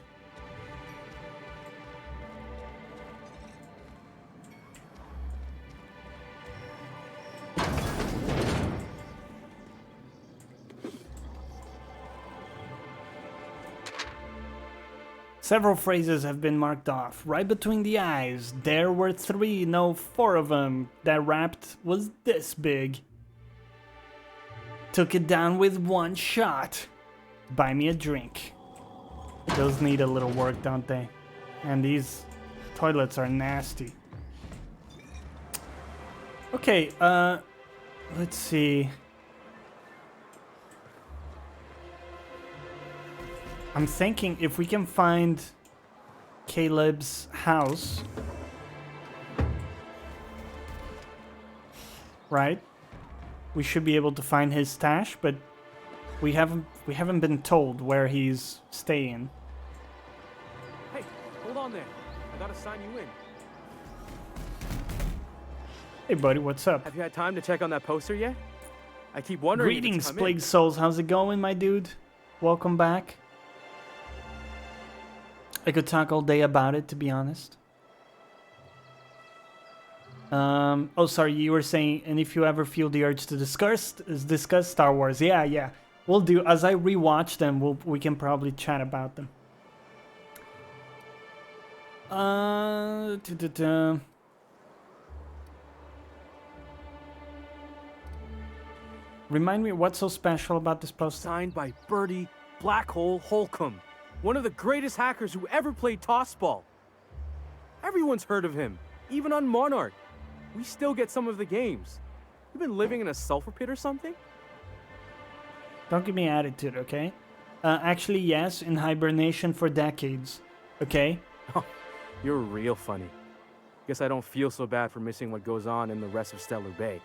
A: Several phrases have been marked off. Right between the eyes. There were 3, no 4 of them. That rapt was this big. Took it down with 1 shot. Buy me a drink. Those need a little work, don't they? And these toilets are nasty. Okay, let's see. I'm thinking if we can find Caleb's house, right? We should be able to find his stash, but we haven't been told where he's staying.
O: Hey, hold on there. I gotta sign you in.
A: Hey buddy, what's up?
O: Have you had time to check on that poster yet? I keep wondering.
A: Greetings, Plague Souls. How's it going, my dude? Welcome back. I could talk all day about it, to be honest. Oh, sorry, you were saying, and if you ever feel the urge to discuss Star Wars, yeah, we'll do. As I rewatch them, we can probably chat about them. Remind me, what's so special about this poster?
O: Signed by Birdie Black Hole Holcomb, one of the greatest hackers who ever played tossball. Everyone's heard of him, even on Monarch. We still get some of the games. You been living in a sulfur pit or something?
A: Don't give me attitude, okay? Actually, yes, in hibernation for decades, okay?
O: Oh, you're real funny. Guess I don't feel so bad for missing what goes on in the rest of Stellar Bay.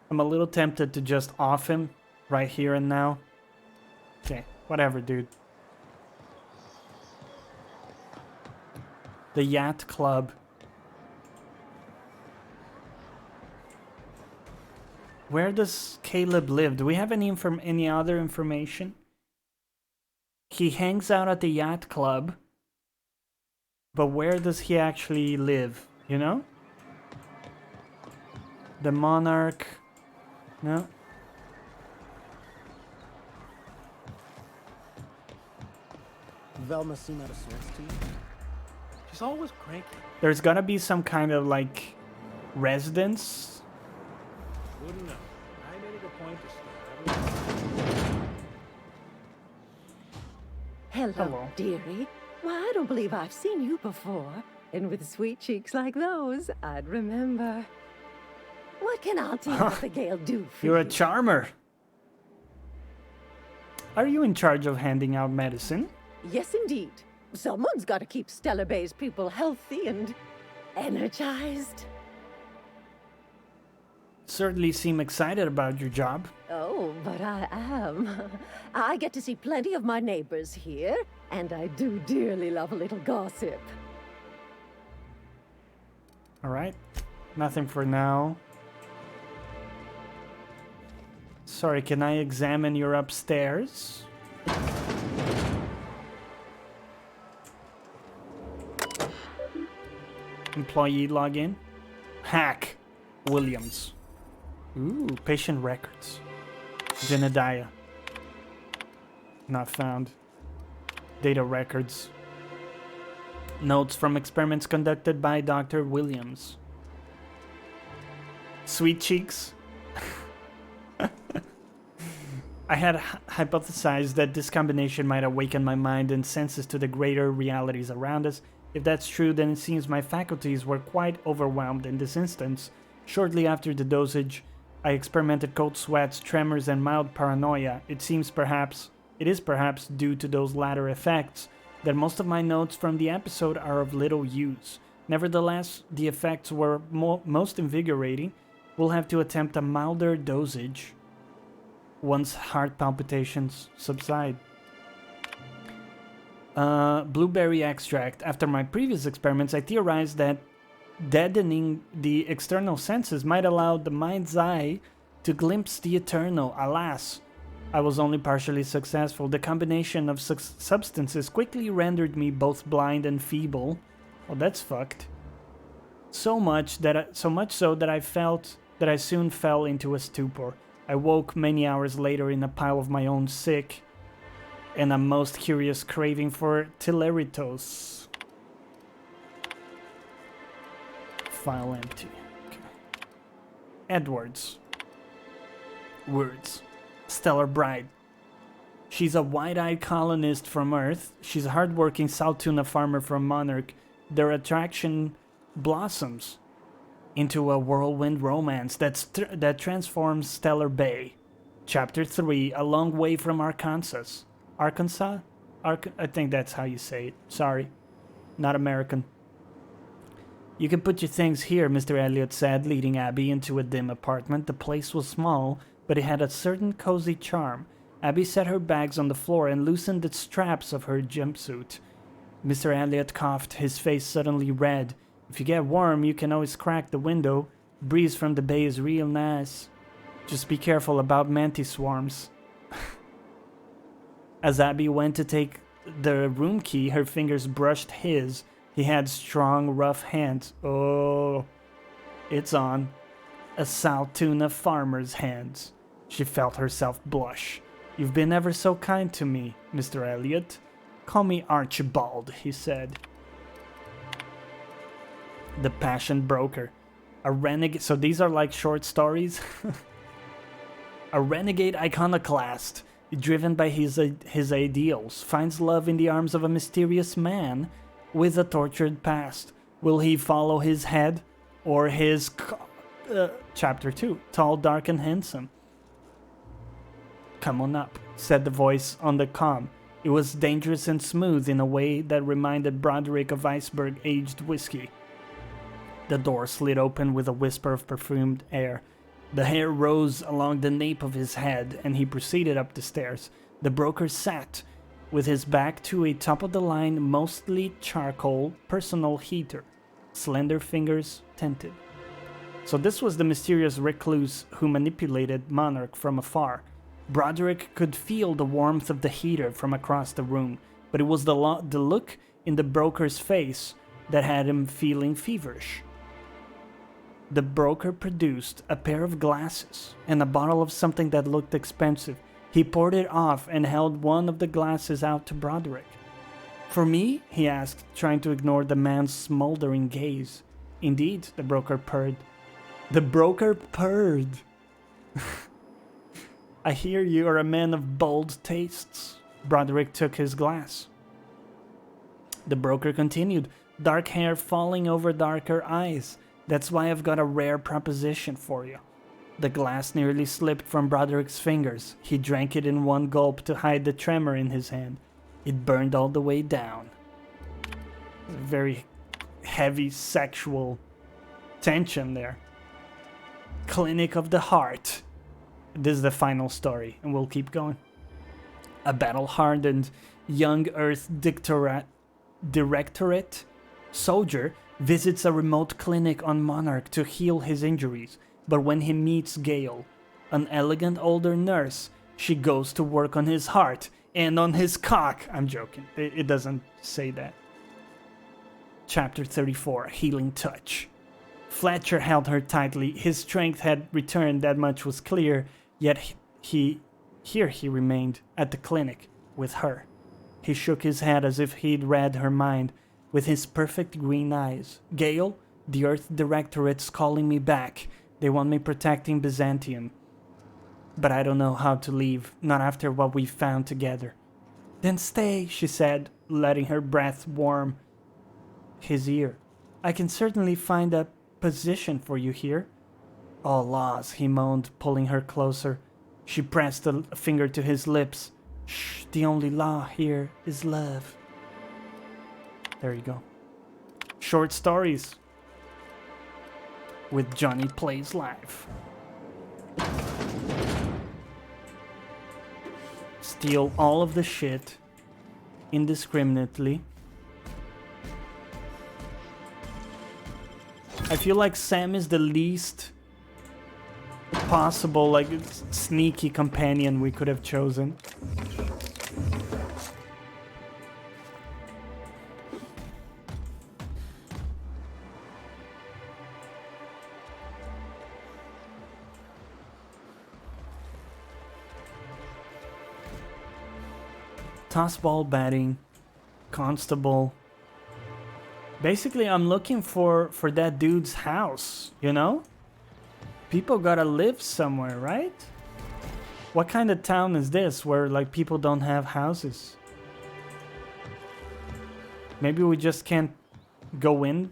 A: I'm a little tempted to just off him right here and now. Okay, whatever, dude. The Yacht Club. Where does Caleb live? Do we have any other information? He hangs out at the Yacht Club. But where does he actually live? You know? The Monarch. No?
N: Velma seem out of sorts to you?
O: She's always cranky.
A: There's gotta be some kind of like residence.
O: Wouldn't know. I made it a point to start.
P: Hello, dearie. Why, I don't believe I've seen you before. And with sweet cheeks like those, I'd remember. What can Auntie Abigail do for
A: You're a
P: you?
A: charmer. Are you in charge of handing out medicine?
P: Yes, indeed. Someone's got to keep Stellar Bay's people healthy and energized.
A: Certainly seem excited about your job.
P: Oh, but I am. I get to see plenty of my neighbors here, and I do dearly love a little gossip.
A: All right. Nothing for now. Sorry, can I examine your upstairs? Employee login. Hack. Williams. Ooh, patient records. Genediah. Not found. Data records. Notes from experiments conducted by Dr. Williams. Sweet cheeks. I had hypothesized that this combination might awaken my mind and senses to the greater realities around us. If that's true, then it seems my faculties were quite overwhelmed in this instance. Shortly after the dosage, I experimented cold sweats, tremors, and mild paranoia. It is perhaps due to those latter effects that most of my notes from the episode are of little use. Nevertheless, the effects were most invigorating. We'll have to attempt a milder dosage once heart palpitations subside. Blueberry extract. After my previous experiments, I theorized that deadening the external senses might allow the mind's eye to glimpse the eternal. Alas, I was only partially successful. The combination of substances quickly rendered me both blind and feeble. Oh, that's fucked. So much so that I soon fell into a stupor. I woke many hours later in a pile of my own sick and a most curious craving for Tilleritos. File empty. Okay. Edwards. Words. Stellar bride. She's a wide-eyed colonist from Earth. She's a hard-working South Tuna farmer from Monarch. Their attraction blossoms into a whirlwind romance that transforms Stellar Bay. Chapter 3, A Long Way from Arkansas. Arkansas? I think that's how you say it. Sorry. Not American. You can put your things here, Mr. Elliot said, leading Abby into a dim apartment. The place was small, but it had a certain cozy charm. Abby set her bags on the floor and loosened the straps of her jumpsuit. Mr. Elliot coughed, his face suddenly red. If you get warm, you can always crack the window. Breeze from the bay is real nice. Just be careful about mantis swarms. As Abby went to take the room key, her fingers brushed his. He had strong, rough hands. Oh, it's on. A South Tuna farmer's hands. She felt herself blush. You've been ever so kind to me, Mr. Elliot. Call me Archibald, he said. The Passion Broker. A renegade. So these are like short stories. A renegade iconoclast, driven by his ideals, finds love in the arms of a mysterious man with a tortured past. Will he follow his head or his... Chapter 2. Tall, dark, and handsome. Come on up, said the voice on the comm. It was dangerous and smooth in a way that reminded Broderick of iceberg-aged whiskey. The door slid open with a whisper of perfumed air. The hair rose along the nape of his head, and he proceeded up the stairs. The broker sat, with his back to a top-of-the-line, mostly charcoal, personal heater. Slender fingers tented. So this was the mysterious recluse who manipulated Monarch from afar. Broderick could feel the warmth of the heater from across the room, but it was the look in the broker's face that had him feeling feverish. The broker produced a pair of glasses and a bottle of something that looked expensive. He poured it off and held one of the glasses out to Broderick. For me? He asked, trying to ignore the man's smoldering gaze. Indeed, the broker purred. The broker purred. I hear you are a man of bold tastes. Broderick took his glass. The broker continued, dark hair falling over darker eyes. That's why I've got a rare proposition for you. The glass nearly slipped from Broderick's fingers. He drank it in one gulp to hide the tremor in his hand. It burned all the way down. Very heavy sexual tension there. Clinic of the Heart. This is the final story, and we'll keep going. A battle-hardened young Earth directorate soldier visits a remote clinic on Monarch to heal his injuries, but when he meets Gale, an elegant older nurse, she goes to work on his heart and on his cock. I'm joking. It doesn't say that. Chapter 34, Healing Touch. Fletcher held her tightly. His strength had returned, that much was clear, yet he remained at the clinic with her. He shook his head as if he'd read her mind with his perfect green eyes. Gale, the Earth Directorate's calling me back. They want me protecting Byzantium. But I don't know how to leave, not after what we found together. Then stay, she said, letting her breath warm his ear. I can certainly find a position for you here. Oh, laws, he moaned, pulling her closer. She pressed a finger to his lips. Shh, the only law here is love. There you go. short stories with Jonny Plays Live. Steal all of the shit indiscriminately. I feel like Sam is the least possible, like, sneaky companion we could have chosen. Tossball batting, constable. Basically, I'm looking for that dude's house, you know? People gotta live somewhere, right? What kind of town is this where, like, people don't have houses? Maybe we just can't go in?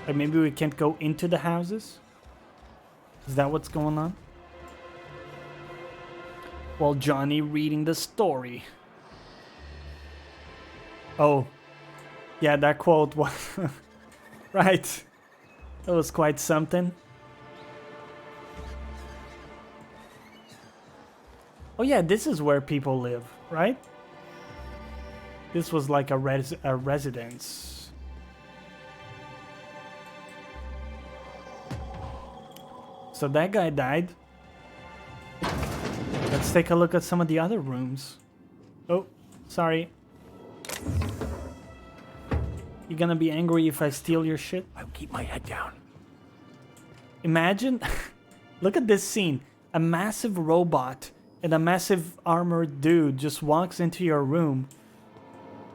A: Like, maybe we can't go into the houses? Is that what's going on? While Jonny reading the story. Oh. Yeah, that quote was... right. That was quite something. Oh yeah, this is where people live, right? This was like a residence. So that guy died. Let's take a look at some of the other rooms. Oh, sorry. You gonna be angry if I steal your shit?
B: I'll keep my head down.
A: Imagine, look at this scene. A massive robot and a massive armored dude just walks into your room.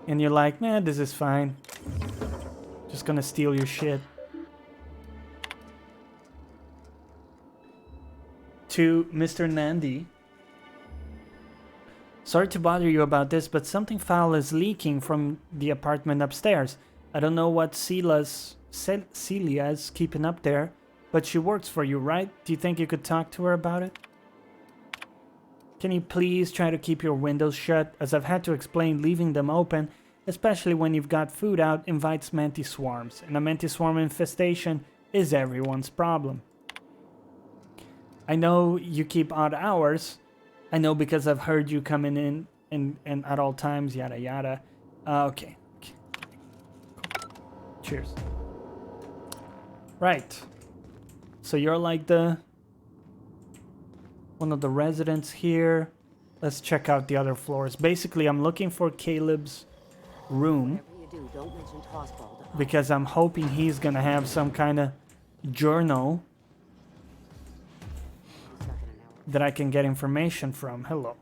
A: And you're like, man, this is fine. Just gonna steal your shit. To Mr. Nandi. Sorry to bother you about this, but something foul is leaking from the apartment upstairs. I don't know what Celia's keeping up there, but she works for you, right? Do you think you could talk to her about it? Can you please try to keep your windows shut, as I've had to explain leaving them open, especially when you've got food out, invites mantis swarms, and a mantis swarm infestation is everyone's problem. I know you keep odd hours. I know because I've heard you coming in and at all times, yada yada. Okay. Cheers. Right. So you're like one of the residents here. Let's check out the other floors. Basically, I'm looking for Caleb's room because I'm hoping he's gonna have some kind of journal that I can get information from. Hello.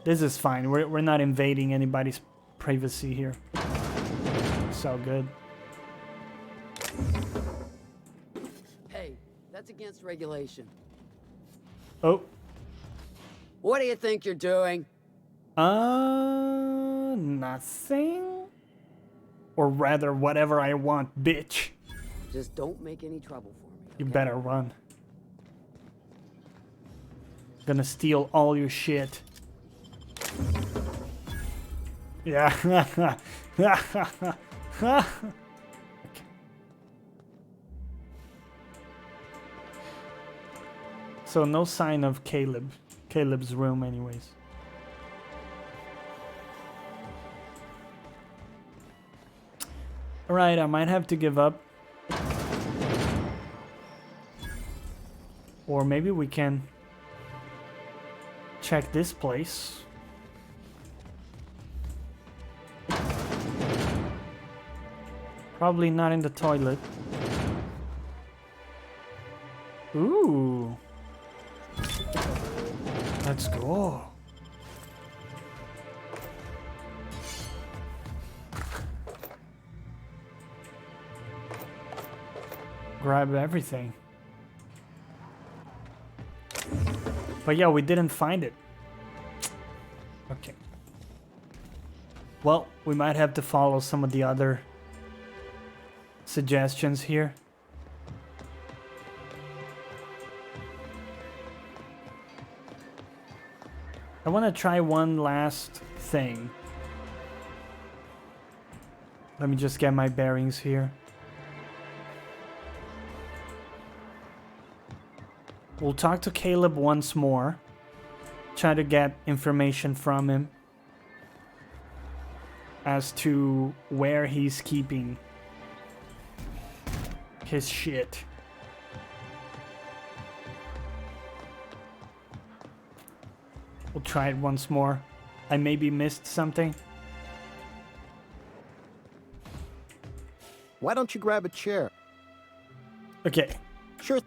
A: This is fine. We're not invading anybody's privacy here. So good.
Q: Hey, that's against regulation.
A: Oh.
Q: What do you think you're doing?
A: Nothing? Or rather, whatever I want, bitch.
Q: Just don't make any trouble for me.
A: You better run. Gonna steal all your shit. Yeah. Okay. So no sign of Caleb's room anyways. Alright, I might have to give up. Or maybe we can check this place. Probably not in the toilet. Ooh. Let's go. Grab everything. But yeah, we didn't find it. Okay. Well, we might have to follow some of the other suggestions here. I want to try one last thing. Let me just get my bearings here. We'll talk to Caleb once more. Try to get information from him as to where he's keeping his shit. We'll try it once more. I maybe missed something.
N: Why don't you grab a chair?
A: Okay.
N: Sure.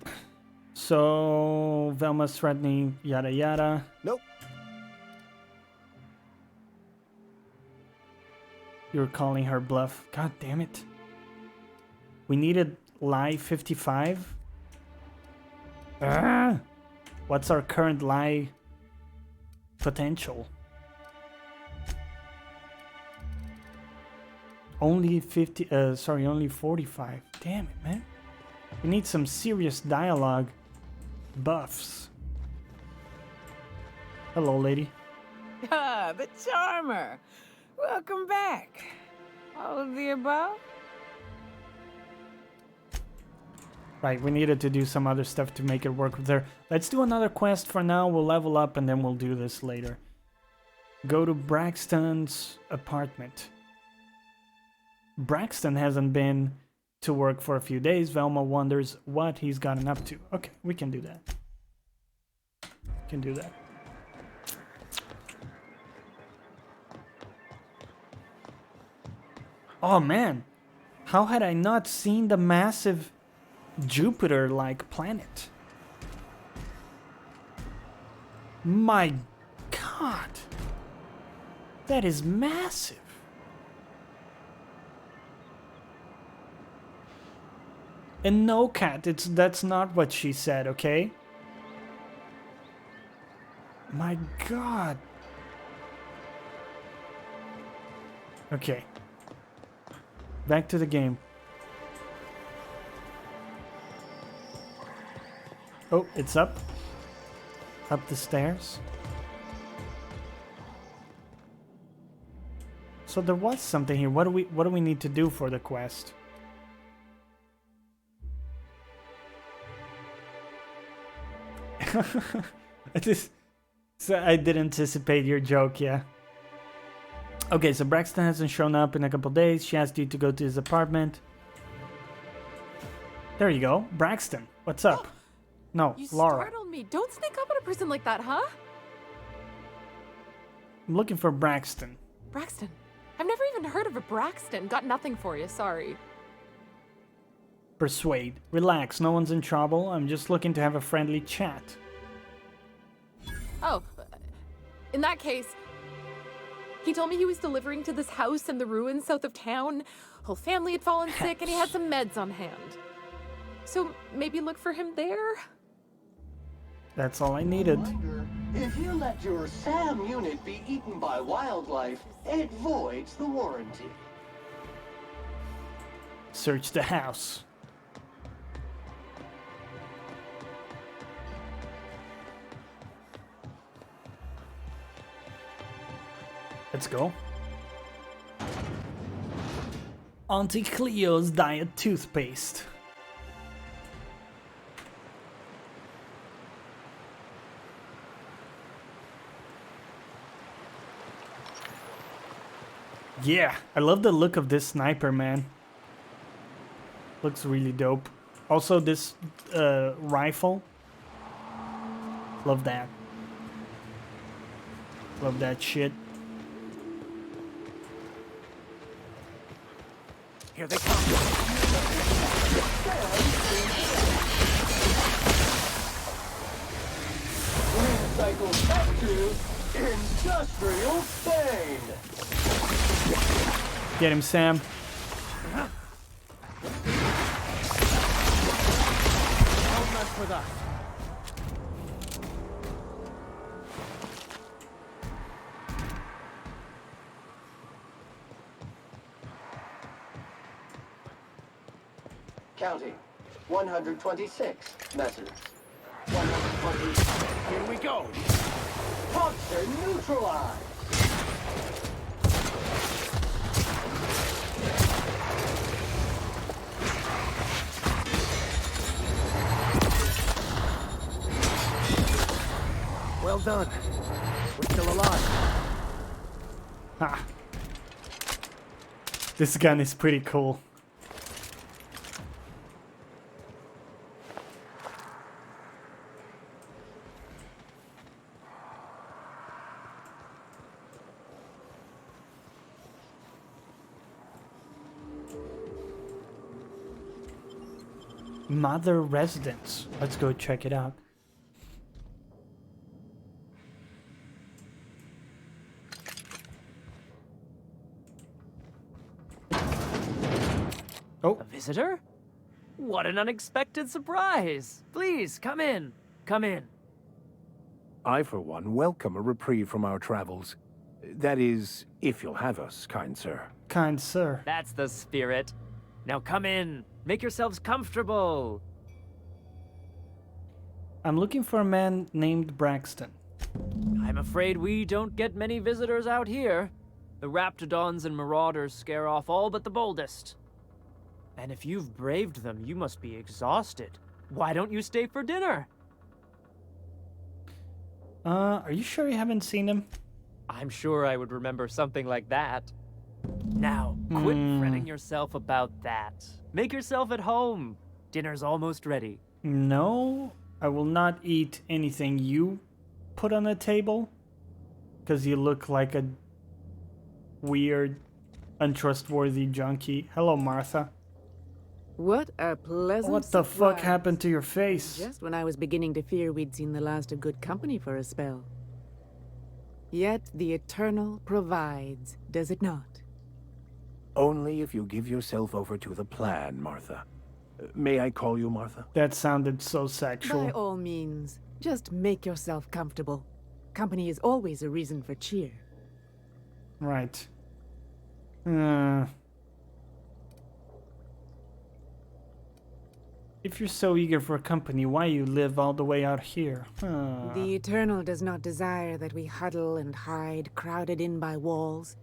A: So, Velma's threatening, yada yada.
N: Nope.
A: You're calling her bluff. God damn it. We needed lie 55. What's our current lie potential? Only 50, sorry, only 45. Damn it, man. We need some serious dialogue buffs. Hello, lady.
R: Ah, the charmer. Welcome back. All of the above?
A: Right, we needed to do some other stuff to make it work with her. Let's do another quest for now. We'll level up and then we'll do this later. Go to Braxton's apartment. Braxton hasn't been to work for a few days. Velma wonders what he's gotten up to. Okay, we can do that. Can do that. Oh man, how had I not seen the massive Jupiter-like planet? My God, that is massive. And no, Cat, that's not what she said, okay? My God. Okay. Back to the game. Oh, it's up. Up the stairs. So there was something here. What do we need to do for the quest? I did anticipate your joke, yeah. Okay, so Braxton hasn't shown up in a couple days. She asked you to go to his apartment. There you go. Braxton, what's up? No,
S: You
A: Laura.
S: startled me. Don't sneak up on a person like that, huh?
A: I'm looking for Braxton.
S: Braxton. I've never even heard of a Braxton. Got nothing for you, sorry.
A: Persuade. Relax, no one's in trouble. I'm just looking to have a friendly chat.
S: Oh, in that case, he told me he was delivering to this house in the ruins south of town. Whole family had fallen sick and he had some meds on hand. So maybe look for him there?
A: That's all I needed.
C: If you let your SAM unit be eaten by wildlife, it voids the warranty.
A: Search the house. Let's go. Auntie Cleo's diet toothpaste. Yeah, I love the look of this sniper, man. Looks really dope. Also, this rifle. Love that. Love that shit.
B: Here they come.
C: Recycle back to industrial pain.
A: Get him, Sam.
B: Don't mess with us.
C: Counting. 126 messers. 120.
B: Here we go.
C: Toxin neutralized.
B: Well done. We're still alive.
A: Ha. This gun is pretty cool. Mother residence. Let's go check it out. Oh.
E: A visitor? What an unexpected surprise! Please, come in. Come in.
B: I, for one, welcome a reprieve from our travels. That is, if you'll have us, kind sir.
A: Kind sir.
E: That's the spirit. Now come in. Make yourselves comfortable.
A: I'm looking for a man named Braxton.
E: I'm afraid we don't get many visitors out here. The Raptidons and Marauders scare off all but the boldest. And if you've braved them, you must be exhausted. Why don't you stay for dinner?
A: Are you sure you haven't seen him?
E: I'm sure I would remember something like that. Now, quit fretting yourself about that. Make yourself at home. Dinner's almost ready.
A: No, I will not eat anything you put on the table. Because you look like a weird, untrustworthy junkie. Hello, Martha.
R: What a pleasant
A: What the fuck happened to your face?
R: Just when I was beginning to fear we'd seen the last of good company for a spell. Yet the Eternal provides, does it not?
B: Only if you give yourself over to the plan, Martha. May I call you Martha?
A: That sounded so sexual.
R: By all means, just make yourself comfortable. Company is always a reason for cheer.
A: Right. If you're so eager for company, why you live all the way out here?
R: The Eternal does not desire that we huddle and hide, crowded in by walls.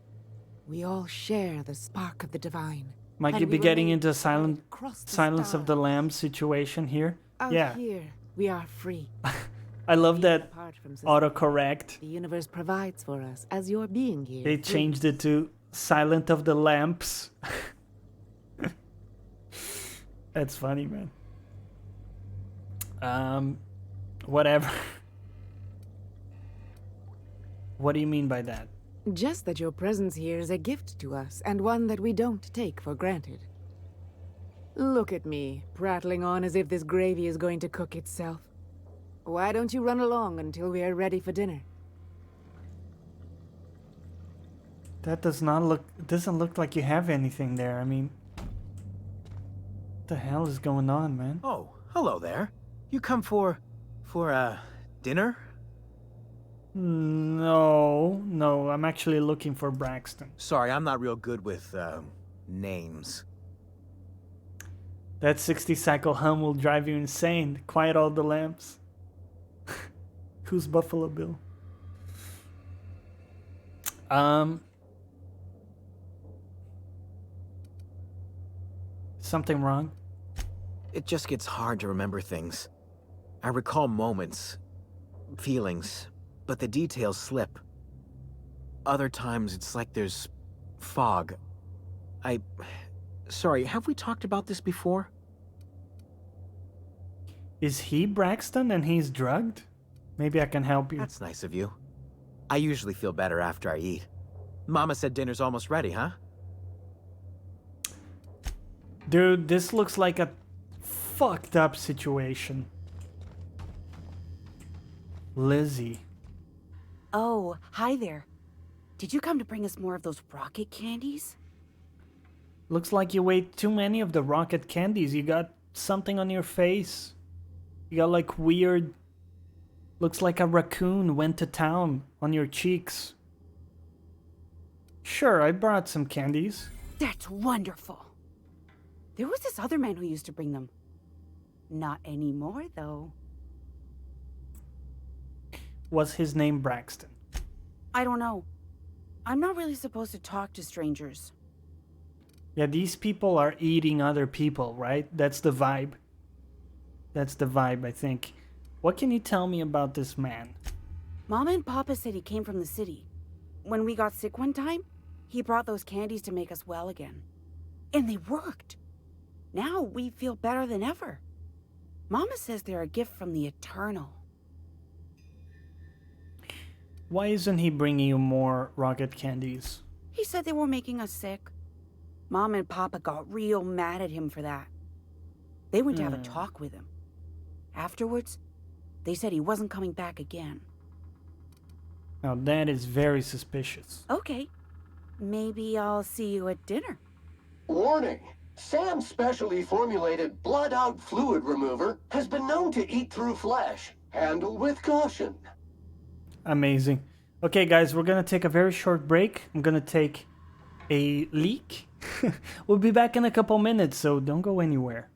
R: We all share the spark of the divine.
A: Might you be getting into a Silence of the Lambs situation here?
R: Out
A: yeah.
R: here, we are free.
A: I love that autocorrect.
R: The universe provides for us as your being here.
A: They changed it to Silent of the Lamps. That's funny, man. Whatever. What do you mean by that?
R: Just that your presence here is a gift to us, and one that we don't take for granted. Look at me, prattling on as if this gravy is going to cook itself. Why don't you run along until we are ready for dinner?
A: That doesn't look like you have anything there. I mean, what the hell is going on, man?
T: Oh, hello there. You come for dinner?
A: No, I'm actually looking for Braxton.
T: Sorry, I'm not real good with, names.
A: That 60-cycle hum will drive you insane. Quiet all the lamps. Who's Buffalo Bill? Something wrong?
T: It just gets hard to remember things. I recall moments, feelings, but the details slip. Other times it's like there's fog. Sorry, have we talked about this before?
A: Is he Braxton and he's drugged? Maybe I can help you.
T: That's nice of you. I usually feel better after I eat. Mama said dinner's almost ready, huh?
A: Dude, this looks like a fucked up situation. Lizzie.
U: Oh, hi there. Did you come to bring us more of those rocket candies?
A: Looks like you ate too many of the rocket candies. You got something on your face. You got like weird... Looks like a raccoon went to town on your cheeks. Sure, I brought some candies.
U: That's wonderful. There was this other man who used to bring them. Not anymore, though.
A: Was his name Braxton?
U: I don't know. I'm not really supposed to talk to strangers.
A: Yeah, these people are eating other people, right? That's the vibe. That's the vibe, I think. What can you tell me about this man?
U: Mama and Papa said he came from the city. When we got sick one time, he brought those candies to make us well again. And they worked. Now we feel better than ever. Mama says they're a gift from the Eternal.
A: Why isn't he bringing you more rocket candies?
U: He said they were making us sick. Mom and Papa got real mad at him for that. They went to have a talk with him. Afterwards, they said he wasn't coming back again.
A: Now that is very suspicious.
U: Okay. Maybe I'll see you at dinner.
C: Warning! Sam's specially formulated blood-out fluid remover has been known to eat through flesh. Handle with caution.
A: Amazing. Okay, guys, we're gonna take a very short break. I'm gonna take a leak. We'll be back in a couple minutes, so don't go anywhere.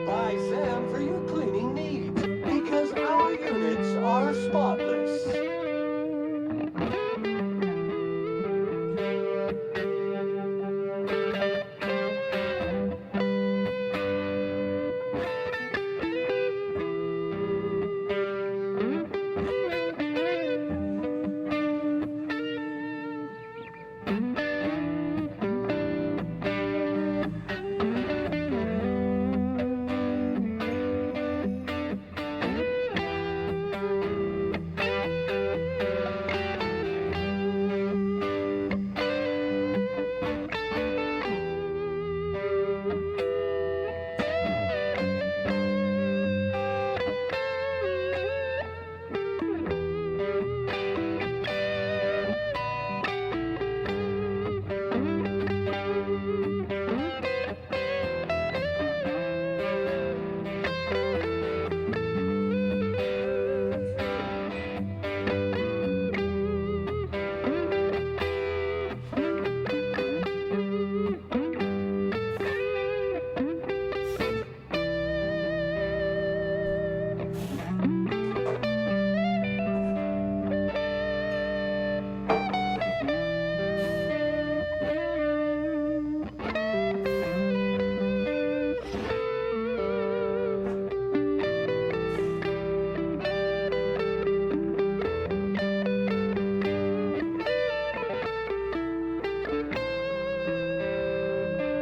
C: By Sam for your cleaning needs, because our units are spotless.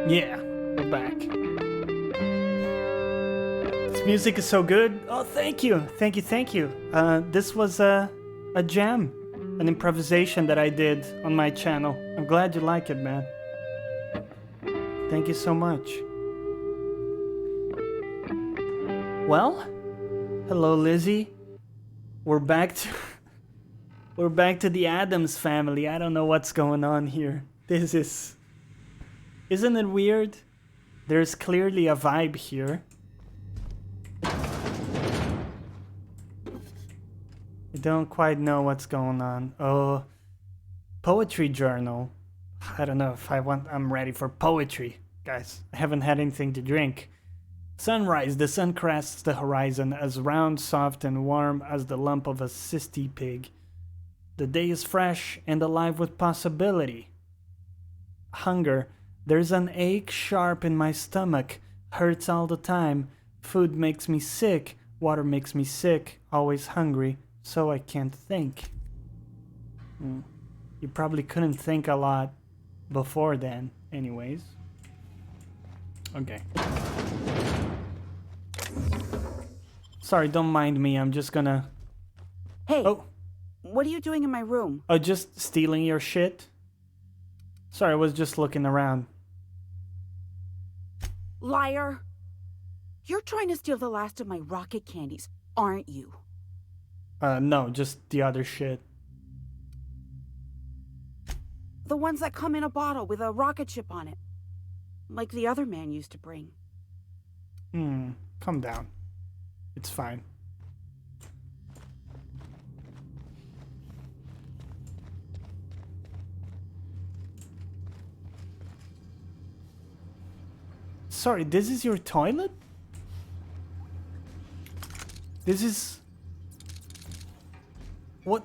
A: Yeah, we're back. This music is so good. Oh, thank you. Thank you, thank you. This was a jam, an improvisation that I did on my channel. I'm glad you like it, man. Thank you so much. Well, hello, Lizzie. We're back to we're back to the Addams family. I don't know what's going on here. This is... Isn't it weird? There's clearly a vibe here. I don't quite know what's going on. Oh, poetry journal. I don't know if I'm ready for poetry, guys. I haven't had anything to drink. Sunrise, the sun crests the horizon, as round, soft, and warm as the lump of a cysty pig. The day is fresh and alive with possibility. Hunger. There's an ache sharp in my stomach, hurts all the time. Food makes me sick, water makes me sick, always hungry, so I can't think. You probably couldn't think a lot before then, anyways. Okay. Sorry, don't mind me. I'm just gonna...
U: Hey,
A: Oh,
U: what are you doing in my room?
A: oh, just stealing your shit? Sorry, I was just looking around.
U: Liar! You're trying to steal the last of my rocket candies, aren't you?
A: No, just the other shit.
U: The ones that come in a bottle with a rocket ship on it. Like the other man used to bring.
A: Calm down. It's fine. Sorry, this is your toilet? This is... What?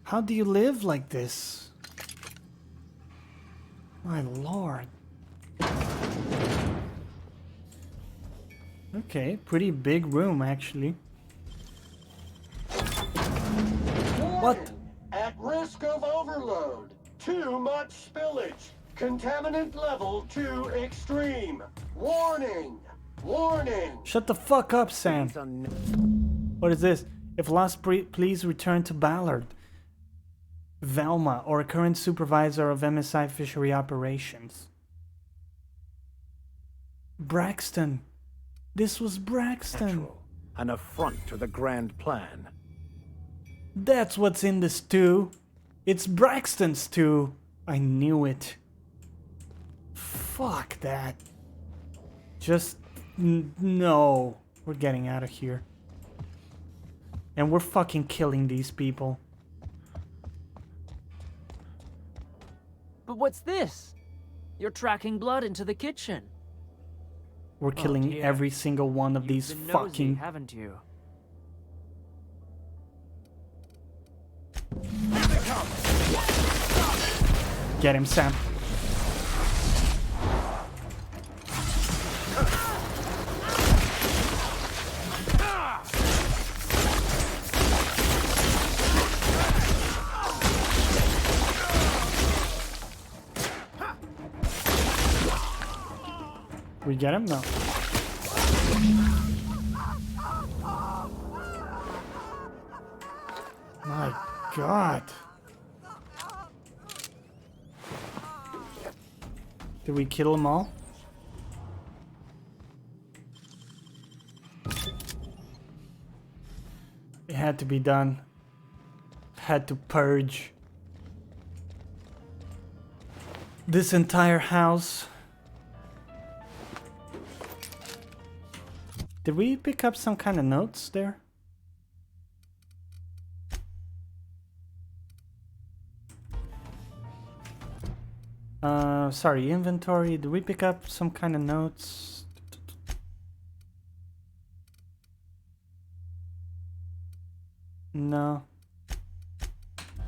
A: How do you live like this? My lord. Okay, pretty big room actually. What?
C: At risk of overload. Too much spillage. Contaminant level too extreme. Warning! Warning!
A: Shut the fuck up, Sam. What is this? If lost, please return to Ballard. Velma, or current supervisor of MSI Fishery Operations. Braxton. This was Braxton.
B: An affront to the grand plan.
A: That's what's in the stew. It's Braxton's stew. I knew it. Fuck that. Just... no. We're getting out of here. And we're fucking killing these people.
E: But what's this? You're tracking blood into the kitchen.
A: We're killing
E: dear.
A: every single one of
E: You've
A: these
E: been nosy,
A: fucking...
E: haven't you?
A: Get him, Sam. We get him? No. My God. Did we kill them all? It had to be done. Had to purge this entire house. Did we pick up some kind of notes there? Sorry, inventory. Did we pick up some kind of notes? No.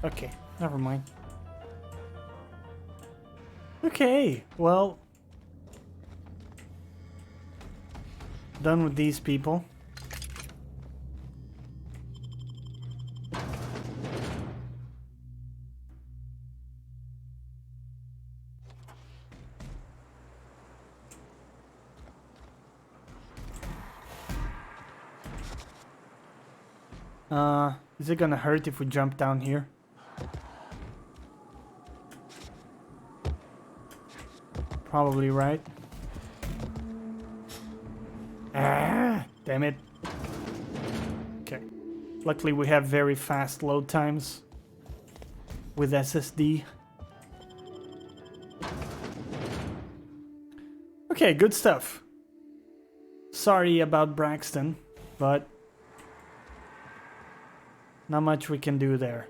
A: Okay, never mind. Okay, well... done with these people. Is it gonna hurt if we jump down here? Probably, right? Ah, damn it. Okay. Luckily we have very fast load times with SSD. Okay, good stuff. Sorry about Braxton, but not much we can do there.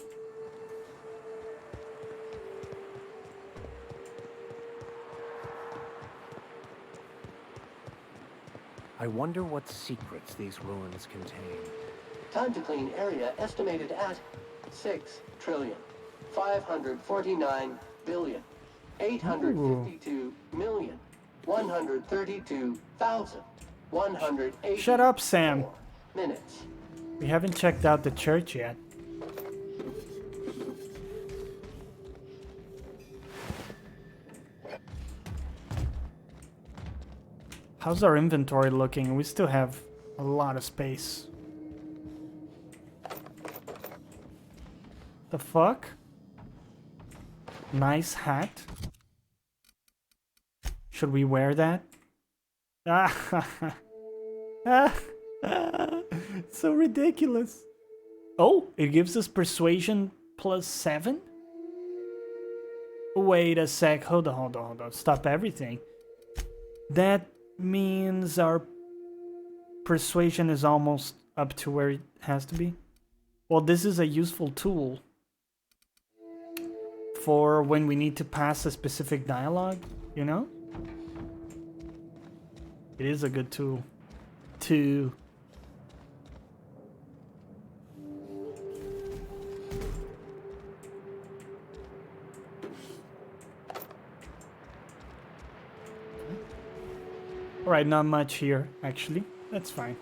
B: I wonder what secrets these ruins contain.
C: Time to clean area estimated at 6,549,852,132,180.
A: Shut up, Sam.
C: Minutes.
A: We haven't checked out the church yet. How's our inventory looking? We still have a lot of space. The fuck? Nice hat. Should we wear that? So ridiculous. Oh, it gives us persuasion +7? Wait a sec. Hold on. Stop everything. That means our persuasion is almost up to where it has to be. Well, this is a useful tool for when we need to pass a specific dialogue, you know? It is a good tool. Alright, not much here, actually. That's fine.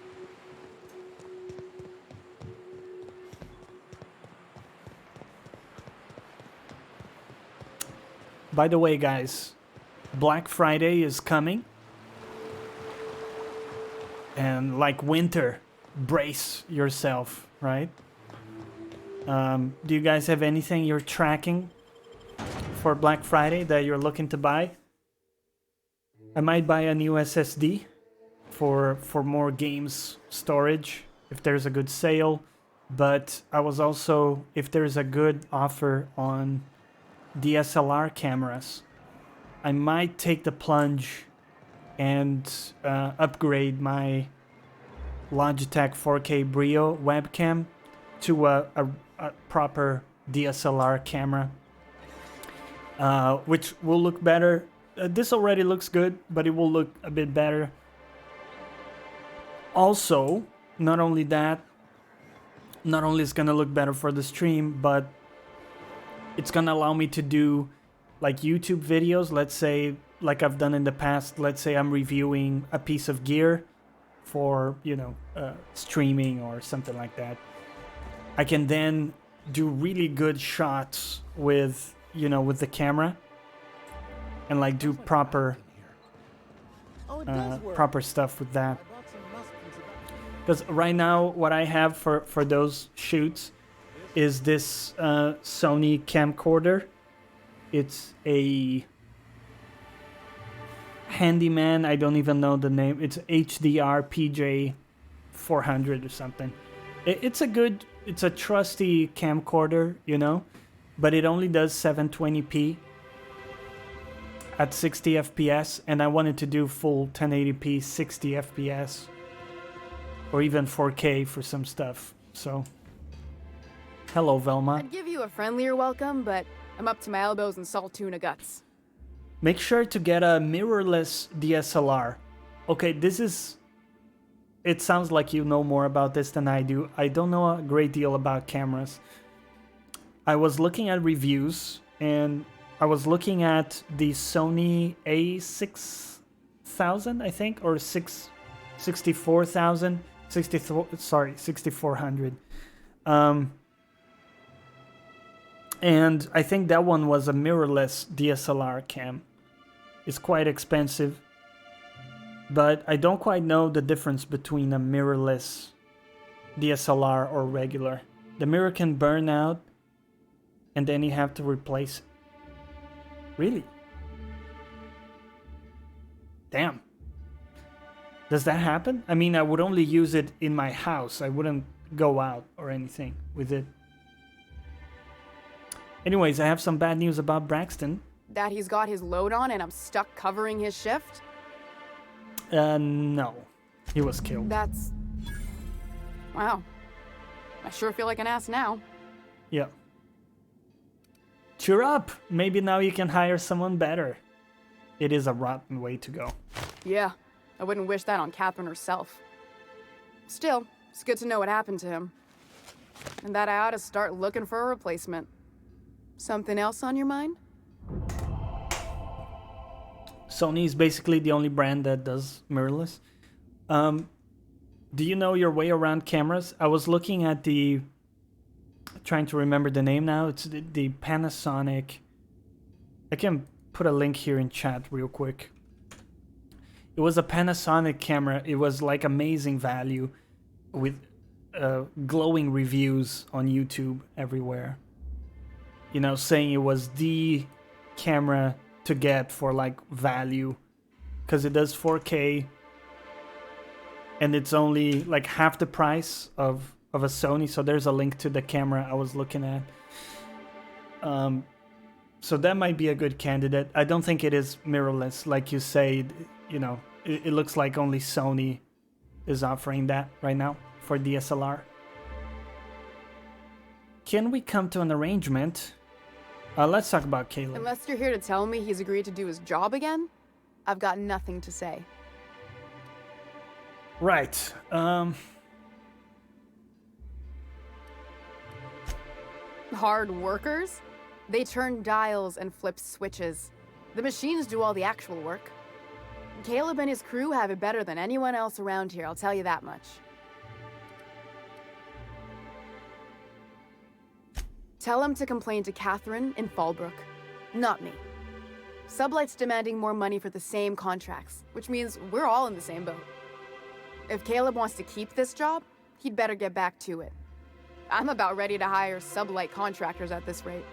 A: By the way, guys, Black Friday is coming. And like winter, brace yourself, right? Do you guys have anything you're tracking for Black Friday that you're looking to buy? I might buy a new SSD for more games storage if there's a good sale. But I was also, if there's a good offer on DSLR cameras, I might take the plunge and upgrade my Logitech 4K Brio webcam to a proper DSLR camera, which will look better. This already looks good, but it will look a bit better. Also, not only that, not only is gonna look better for the stream, but it's gonna allow me to do like YouTube videos. Let's say, like I've done in the past, let's say I'm reviewing a piece of gear for, you know, streaming or something like that. I can then do really good shots with, you know, with the camera and like do proper stuff with that. Because right now what I have for those shoots is this Sony camcorder. It's a Handyman, I don't even know the name. It's HDR PJ 400 or something. It's a trusty camcorder, you know, but it only does 720p at 60 FPS, and I wanted to do full 1080p 60 FPS or even 4K for some stuff. So, hello Velma.
L: I'd give you a friendlier welcome, but I'm up to my elbows in salt tuna guts.
A: Make sure to get a mirrorless DSLR. Okay, this is... It sounds like you know more about this than I do. I don't know a great deal about cameras. I was looking at reviews, and I was looking at the Sony A6000, I think, or 64,000, 6400. And I think that one was a mirrorless DSLR cam. It's quite expensive, but I don't quite know the difference between a mirrorless DSLR or regular. The mirror can burn out, and then you have to replace it. Really? Damn. Does that happen? I mean, I would only use it in my house. I wouldn't go out or anything with it. Anyways, I have some bad news about Braxton.
L: That he's got his load on and I'm stuck covering his shift?
A: No. He was killed.
L: That's... Wow. I sure feel like an ass now.
A: Yeah. Cheer up! Maybe now you can hire someone better. It is a rotten way to go.
L: Yeah, I wouldn't wish that on Catherine herself. Still, it's good to know what happened to him. And that I ought to start looking for a replacement. Something else on your mind?
A: Sony is basically the only brand that does mirrorless. Do you know your way around cameras? I was looking at the... Trying to remember the name now. It's the Panasonic... I can put a link here in chat real quick. It was a Panasonic camera. It was like amazing value with glowing reviews on YouTube everywhere. You know, saying it was the camera to get for like value because it does 4K and it's only like half the price of a Sony. So there's a link to the camera I was looking at. So that might be a good candidate. I don't think it is mirrorless, like you say. You know, it looks like only Sony is offering that right now for DSLR. Can we come to an arrangement? Let's talk about Caleb.
L: Unless you're here to tell me he's agreed to do his job again, I've got nothing to say.
A: Right.
L: Hard workers? They turn dials and flip switches. The machines do all the actual work. Caleb and his crew have it better than anyone else around here, I'll tell you that much. Tell him to complain to Catherine in Fallbrook, not me. Sublight's demanding more money for the same contracts, which means we're all in the same boat. If Caleb wants to keep this job, he'd better get back to it. I'm about ready to hire Sublight contractors at this rate.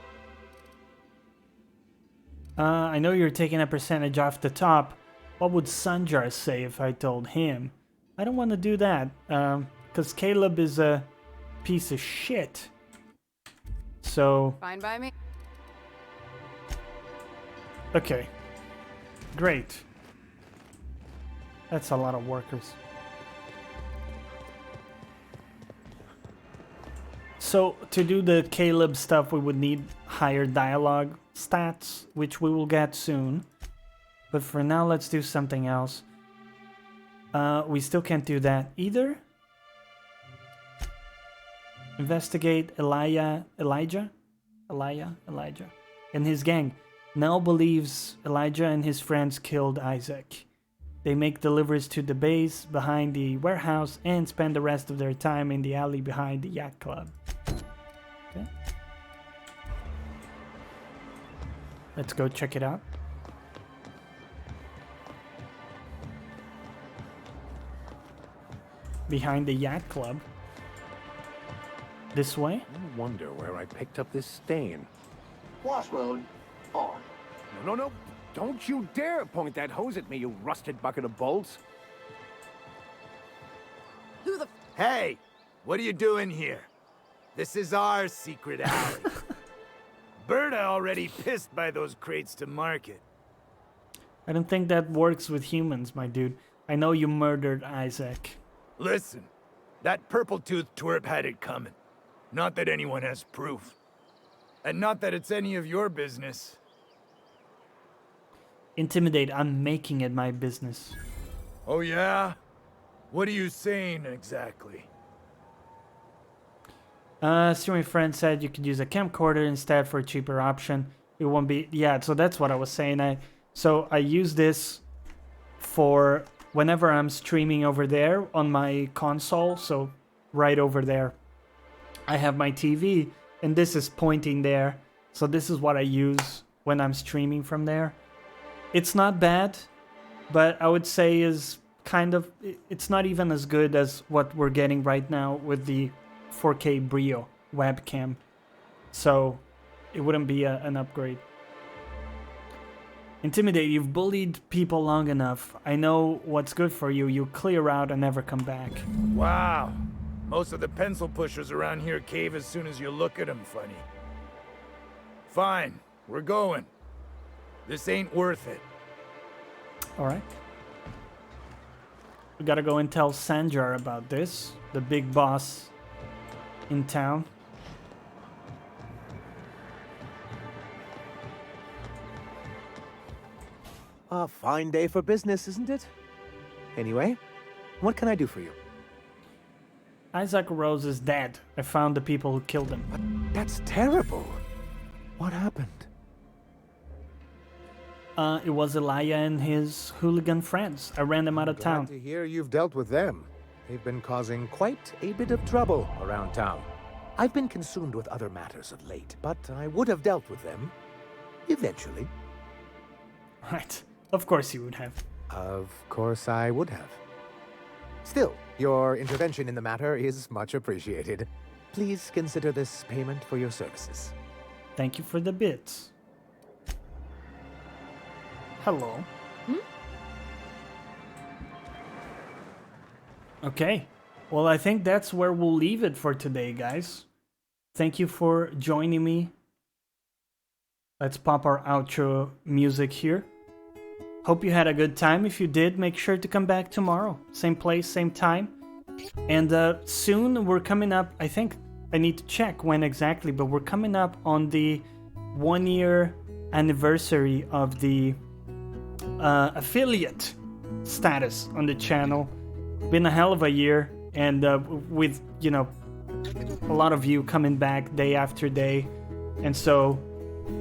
A: I know you're taking a percentage off the top. What would Sanjar say if I told him? I don't want to do that, because Caleb is a piece of shit. So...
L: Fine by me.
A: Okay. Great. That's a lot of workers. So, to do the Caleb stuff, we would need higher dialogue stats, which we will get soon. But for now, let's do something else. We still can't do that either. Investigate Elijah, and his gang. Nell believes Elijah and his friends killed Isaac. They make deliveries to the base behind the warehouse and spend the rest of their time in the alley behind the yacht club. Okay. Let's go check it out. Behind the yacht club. This way?
B: I wonder where I picked up this stain.
C: Wash mode on.
B: No. Don't you dare point that hose at me, you rusted bucket of bolts.
L: Who the...
G: Hey! What are you doing here? This is our secret alley. Berta already pissed by those crates to market.
A: I don't think that works with humans, my dude. I know you murdered Isaac.
G: Listen, that purple-toothed twerp had it coming. Not that anyone has proof. And not that it's any of your business.
A: Intimidate, I'm making it my business.
G: Oh yeah? What are you saying exactly?
A: So my friend said you could use a camcorder instead for a cheaper option. It won't be... Yeah, so that's what I was saying. So I use this for whenever I'm streaming over there on my console. So right over there. I have my TV and this is pointing there. So this is what I use when I'm streaming from there. It's not bad, but I would say is kind of... It's not even as good as what we're getting right now with the 4K Brio webcam. So it wouldn't be an upgrade. Intimidate, you've bullied people long enough. I know what's good for you. You clear out and never come back.
G: Wow. Most of the pencil pushers around here cave as soon as you look at them funny. Fine, we're going. This ain't worth it.
A: Alright. We gotta go and tell Sanjar about this, the big boss in town.
T: A fine day for business, isn't it? Anyway, what can I do for you?
A: Isaac Rose is dead. I found the people who killed him.
T: That's terrible. What happened?
A: It was Elijah and his hooligan friends. I ran them out of town.
D: Glad to hear you've dealt with them. They've been causing quite a bit of trouble around town. I've been consumed with other matters of late, but I would have dealt with them eventually.
A: Right. Of course you would have.
D: Of course I would have. Still, your intervention in the matter is much appreciated. Please consider this payment for your services.
A: Thank you for the bits. Hello. Okay. Well, I think that's where we'll leave it for today, guys. Thank you for joining me. Let's pop our outro music here. Hope you had a good time. If you did, make sure to come back tomorrow. Same place, same time. And soon we're coming up, I think I need to check when exactly, but we're coming up on the 1-year anniversary of the affiliate status on the channel. Been a hell of a year, and with, you know, a lot of you coming back day after day. And so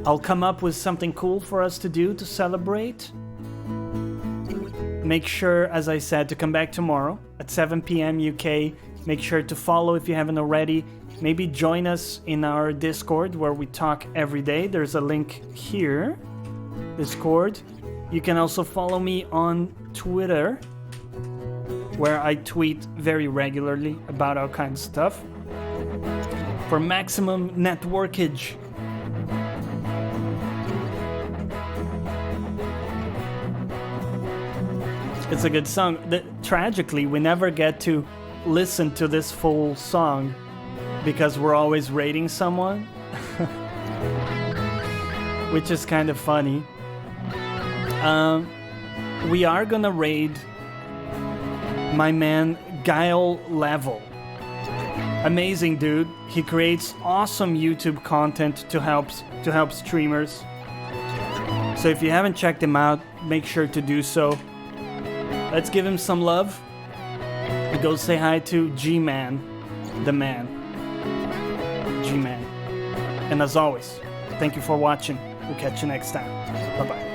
A: I'll come up with something cool for us to do to celebrate. Make sure, as I said, to come back tomorrow at 7 p.m. UK. Make sure to follow if you haven't already. Maybe join us in our Discord where we talk every day. There's a link here. Discord. You can also follow me on Twitter, where I tweet very regularly about all kinds of stuff. For maximum networkage. It's a good song. Tragically, we never get to listen to this full song because we're always rating someone, which is kind of funny. We are gonna raid my man Guile Level. Amazing dude. He creates awesome YouTube content to help streamers. So if you haven't checked him out, make sure to do so. Let's give him some love. Go say hi to G-Man, the man. G-Man. And as always, thank you for watching. We'll catch you next time. Bye-bye.